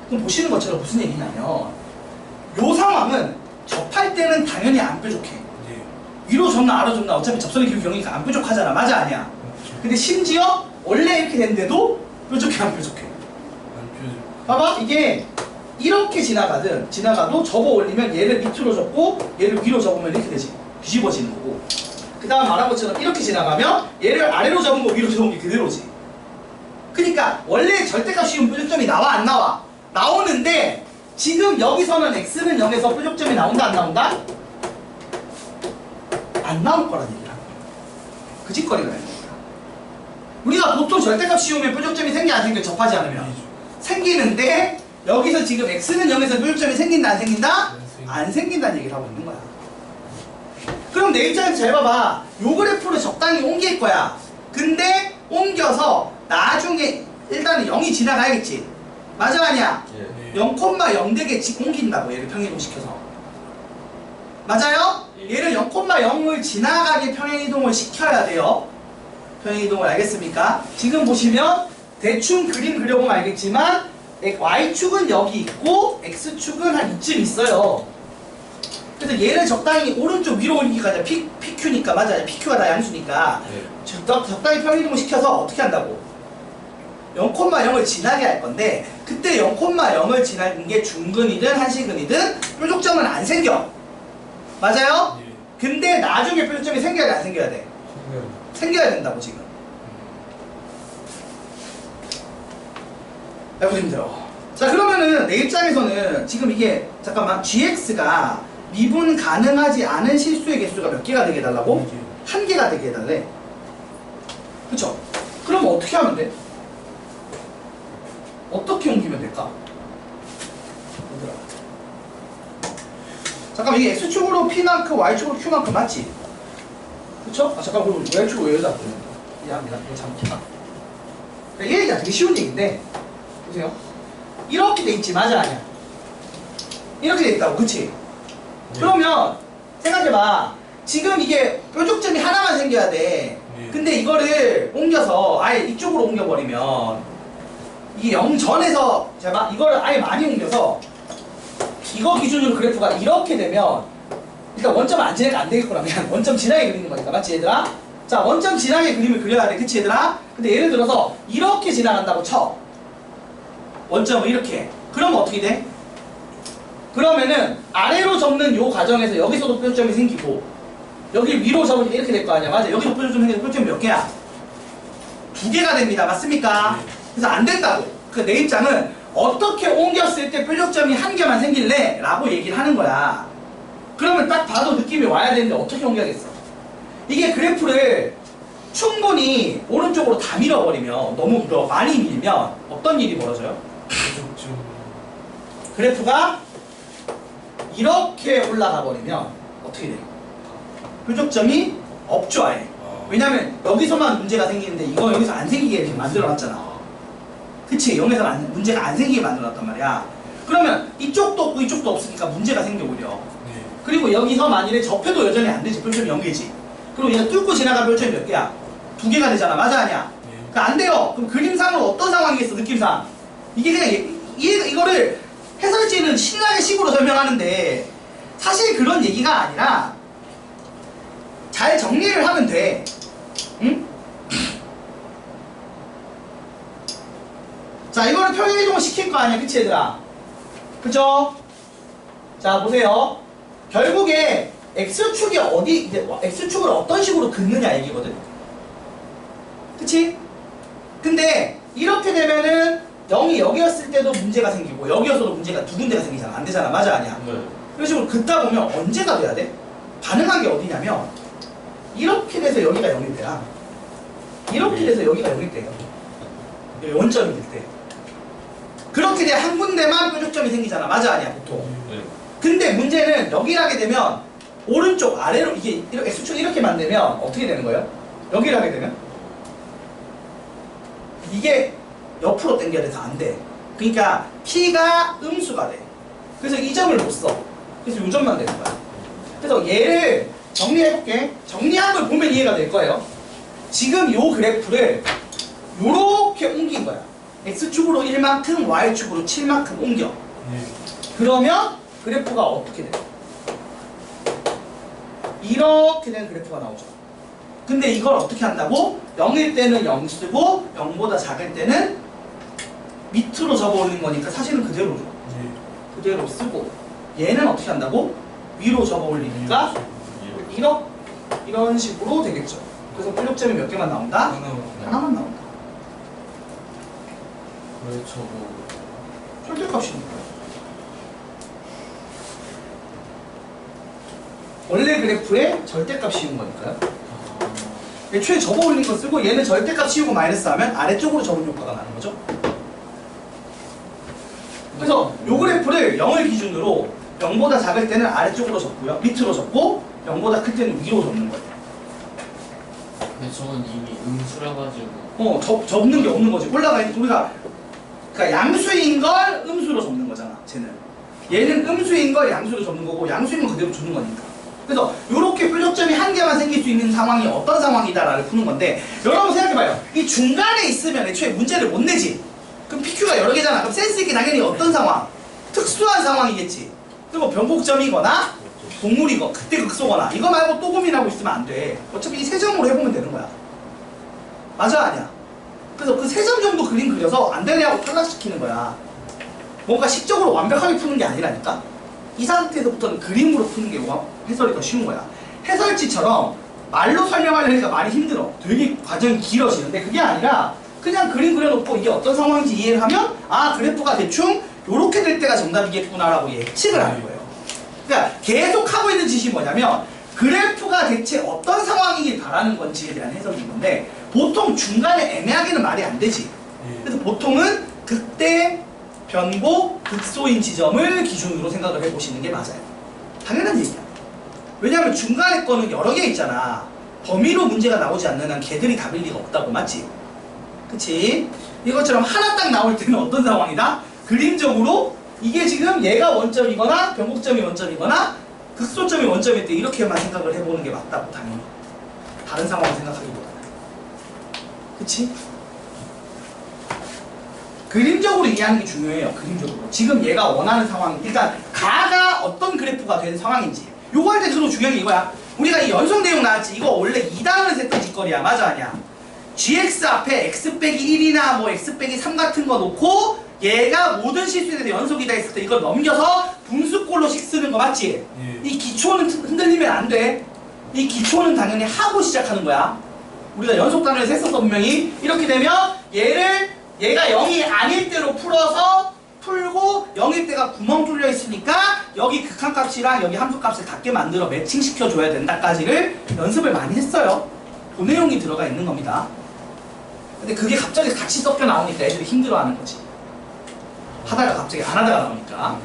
그럼 보시는 것처럼 무슨 얘기냐면 요 상황은 접할 때는 당연히 안 뾰족해. 위로 접나 아래로 접나 어차피 접선의 기울기 0이니까 안 뾰족하잖아. 맞아 아니야? 근데 심지어 원래 이렇게 됐는데도 뾰족해 안 뾰족해? 봐봐, 이게 이렇게 지나가도 접어 올리면 얘를 밑으로 접고 얘를 위로 접으면 이렇게 되지. 뒤집어지는 거고. 그 다음 말한 것처럼 이렇게 지나가면 얘를 아래로 접은 거 위로 접은 게 그대로지. 그러니까 원래 절대값 씌운 뾰족점이 나와 안 나와? 나오는데 지금 여기서는 x는 0에서 뾰족점이 나온다 안 나온다? 안 나올 거란 얘기야. 그 짓거리가 있는 거야. 우리가 보통 절대값 씌우면 뾰족점이 생겨 안 생겨? 접하지 않으면 생기는데 여기서 지금 x는 0에서 뾰족점이 생긴다 안 생긴다? 안 생긴다는 얘기를 하고 있는 거야. 그럼 내 입장에서 잘 봐봐. 요 그래프를 적당히 옮길 거야. 근데 옮겨서 나중에 일단은 0이 지나가야겠지. 맞아 아니야? 예. 0,0 되게 옮긴다고 얘를 평행이동시켜서. 맞아요? 얘를 0,0을 지나가게 평행이동을 시켜야 돼요. 평행이동을 알겠습니까? 지금 보시면 대충 그림 그려보면 알겠지만 Y축은 여기 있고 X축은 한 이쯤 있어요. 그래서 얘를 적당히 오른쪽 위로 올리기가 PQ니까 맞아요. PQ가 다 양수니까 예. 적당히 평행이동을 시켜서 어떻게 한다고? 0,0을 지나게 할 건데 그때 0,0을 지나는 게 중근이든 한시근이든 뾰족점은 안 생겨. 맞아요? 근데 나중에 뾰족점이 생겨야 돼 안 생겨야 돼? 생겨야 된다고 지금. 아이고 힘들어. 자 그러면은 내 입장에서는 지금 이게 잠깐만 gx가 미분 가능하지 않은 실수의 개수가 몇 개가 되게 해달라고? 한 개가 되게 해달래. 그쵸? 그럼 어떻게 하면 돼? 어떻게 옮기면 될까? 얘들아. 잠깐만 이게 x축으로 p만큼 y축으로 q만큼 맞지? 그쵸? 아 잠깐 그럼 y축으로 왜 여기다 미안합니다. 이거 잘못했다. 이 얘기가 되게 쉬운 얘기인데 보세요. 이렇게 돼 있지 맞아 아니야? 이렇게 돼 있다고 그치? 그러면 생각해봐. 지금 이게 뾰족점이 하나만 생겨야 돼. 근데 이거를 옮겨서 아예 이쪽으로 옮겨버리면 이게 0 전에서 제가 이거를 아예 많이 옮겨서 이거 기준으로 그래프가 이렇게 되면 일단 원점 안 지나게 안 되겠구나. 그냥 원점 지나게 그리는 거니까 맞지 얘들아? 자 원점 지나게 그림을 그려야 돼 그치 얘들아? 근데 예를 들어서 이렇게 지나간다고 쳐. 원점을 이렇게. 그러면 어떻게 돼? 그러면은 아래로 접는 요 과정에서 여기서도 뾰족점이 생기고 여기 위로 접으니까 이렇게 될 거 아니야. 맞아. 여기서 뾰족점 생겨서 뾰족점이 몇 개야? 2개가 됩니다. 맞습니까? 그래서 안 된다고. 그 내 입장은 어떻게 옮겼을 때 뾰족점이 한 개만 생길래? 라고 얘기를 하는 거야. 그러면 딱 봐도 느낌이 와야 되는데 어떻게 옮겨야겠어? 이게 그래프를 충분히 오른쪽으로 다 밀어버리면 너무 많이 밀면 어떤 일이 벌어져요? 그래프가 이렇게 올라가 버리면 어떻게 돼요? 뾰족점이 없죠 아예. 왜냐면 여기서만 문제가 생기는데 이거 여기서 안 생기게 이렇게 만들어놨잖아. 그치? 여기서 문제가 안 생기게 만들어놨단 말이야. 그러면 이쪽도 없고 이쪽도 없으니까 문제가 생겨 오히려. 그리고 여기서 만일에 접해도 여전히 안 되지. 뾰족점이 0개지. 그리고 얘가 뚫고 지나간 뾰족점이 몇 개야? 2개가 되잖아. 맞아 아니야? 그러니까 안 돼요. 그럼 그림상으로 어떤 상황이겠어 느낌상? 이게 그냥 이거를 해설지는 신나게 식으로 설명하는데 사실 그런 얘기가 아니라 잘 정리를 하면 돼. 응? 자 이거를 평행이동을 시킬 거 아니야 그치 얘들아? 그쵸? 자 보세요. 결국에 x축이 어디 이제 x축을 어떤 식으로 긋느냐 얘기거든. 그치? 근데 이렇게 되면은 0이 여기였을 때도 문제가 생기고 여기였어도 문제가 두 군데가 생기잖아. 안 되잖아. 맞아 아니야? 네. 그런 식으로 긋다 보면 언제가 돼야 돼? 가능한 게 어디냐면 이렇게 돼서 여기가 0일 때야. 이렇게 돼서 여기가 0일 때예요. 여기 원점이 될 때. 그렇게 돼야 한 군데만 뾰족점이 생기잖아. 맞아 아니야 보통. 네. 근데 문제는 여기 하게 되면 오른쪽 아래로 이게 X축 이렇게 만들면 어떻게 되는 거예요? 여기를 하게 되면 이게 옆으로 당겨야 돼서 안 돼. 그러니까 t가 음수가 돼. 그래서 이 점을 못 써. 그래서 이 점만 되는 거야. 그래서 얘를 정리해볼게. 정리한 걸 보면 이해가 될 거예요. 지금 요 그래프를 요렇게 옮긴 거야. x축으로 1만큼, y축으로 7만큼 옮겨. 예. 그러면 그래프가 어떻게 돼? 이렇게 된 그래프가 나오죠. 근데 이걸 어떻게 한다고? 0일 때는 0 쓰고 0보다 작을 때는 밑으로 접어올린 거니까 사실은 그대로죠. 예. 그대로 쓰고 얘는 어떻게 한다고? 위로 접어올리니까 이런 식으로 되겠죠. 그래서 필력점이 몇 개만 나온다? 하나만 나온다. 왜 저거 절대값이니까. 원래 그래프에 절대값 씌운 거니까요. 애초에 접어올린 거 쓰고 얘는 절대값 씌우고 마이너스 하면 아래쪽으로 접은 효과가 나는 거죠. 그래서 요 그래프를 0을 기준으로 0보다 작을 때는 아래쪽으로 접고요. 밑으로 접고 0보다 클 때는 위로 접는 거예요. 근데 저건 이미 음수라 가지고 접는 게 없는 거지. 올라가 있는 우리가 그러니까 양수인 걸 음수로 접는 거잖아. 쟤는 얘는 음수인 걸 양수로 접는 거고 양수인 건 그대로 주는 거니까. 그래서 이렇게 표적점이 한 개만 생길 수 있는 상황이 어떤 상황이다라를 푸는 건데 여러분 생각해봐요. 이 중간에 있으면 애초에 문제를 못 내지. 그럼 PQ가 여러 개잖아. 그럼 센스 있게 당연히 어떤 상황? 특수한 상황이겠지. 그리고 변곡점이거나 동물이거 그때 극소거나 이거 말고 또 고민하고 있으면 안 돼. 어차피 이 세 점으로 해보면 되는 거야. 맞아 아니야? 그래서 그 세 점 정도 그림 그려서 안 되냐고 탈락시키는 거야. 뭔가 식적으로 완벽하게 푸는 게 아니라니까. 이 상태에서부터는 그림으로 푸는 게 해설이 더 쉬운 거야. 해설지처럼 말로 설명하려니까 많이 힘들어. 되게 과정이 길어지는데 그게 아니라 그냥 그림 그려놓고 이게 어떤 상황인지 이해를 하면 아 그래프가 대충 요렇게 될 때가 정답이겠구나라고 예측을 하는 거예요. 그러니까 계속 하고 있는 짓이 뭐냐면 그래프가 대체 어떤 상황이길 바라는 건지에 대한 해석인 건데 보통 중간에 애매하게는 말이 안 되지. 그래서 보통은 극대, 변곡, 극소인 지점을 기준으로 생각을 해보시는 게 맞아요. 당연한 얘기야. 왜냐하면 중간에 거는 여러 개 있잖아. 범위로 문제가 나오지 않는 한 걔들이 답일 리가 없다고. 맞지? 그치? 이것처럼 하나 딱 나올 때는 어떤 상황이다? 그림적으로 이게 지금 얘가 원점이거나 변곡점이 원점이거나 극소점이 원점일 때 이렇게만 생각을 해보는 게 맞다고. 당연히 다른 상황을 생각하기보다는. 그치? 그림적으로 이해하는 게 중요해요. 그림적으로. 지금 얘가 원하는 상황, 일단 가가 어떤 그래프가 된 상황인지 요거 할 때 주로 중요한 게 이거야. 우리가 이 연속 내용 나왔지. 이거 원래 2단원을 세트 짓거리야. 맞아 아니야? gx 앞에 x 빼기 1이나 뭐 x 빼기 3 같은 거 놓고 얘가 모든 실수에 대해서 연속이다 했을 때 이걸 넘겨서 분수꼴로씩 쓰는 거 맞지? 예. 이 기초는 흔들리면 안 돼. 이 기초는 당연히 하고 시작하는 거야. 우리가 연속 단원에서 했었어 분명히. 이렇게 되면 얘가 0이 아닐 때로 풀고 0일 때가 구멍 뚫려 있으니까 여기 극한값이랑 여기 함수값을 같게 만들어 매칭시켜 줘야 된다까지를 연습을 많이 했어요. 그 내용이 들어가 있는 겁니다. 근데 그게 갑자기 같이 섞여 나오니까 애들이 힘들어하는 거지. 하다가 갑자기 안 하다가 나오니까.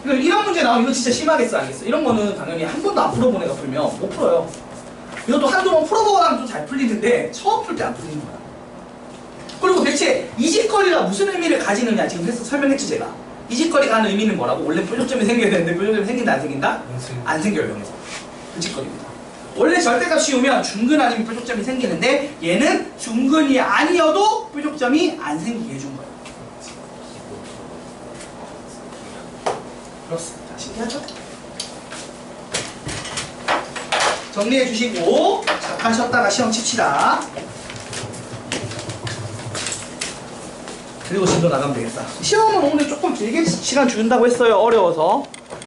이런 문제 나오면 이거 진짜 심하겠어 알겠어? 이런 거는 당연히 한 번도 안 풀어본 애가 풀면 못 풀어요. 이것도 한두 번 풀어보고 나면 좀 잘 풀리는데 처음 풀 때 안 풀리는 거야. 그리고 대체 이직거리가 무슨 의미를 가지느냐 지금 설명했지 제가. 이직거리가 하는 의미는 뭐라고? 원래 표적점이 생겨야 되는데 표적점이 생긴다 안 생긴다? 안 생겨요 여기서. 이직거리입니다. 원래 절대값 씌우면 중근 아니면 표적점이 생기는데 얘는 중근이 아니어도 표적점이 안 생기게 해준 거예요. 그렇습니다. 신기하죠? 정리해 주시고 잠깐 쉬었다가 시험 칩시다. 그리고 진도 나가면 되겠다. 시험은 오늘 조금 길게 시간 준다고 했어요. 어려워서.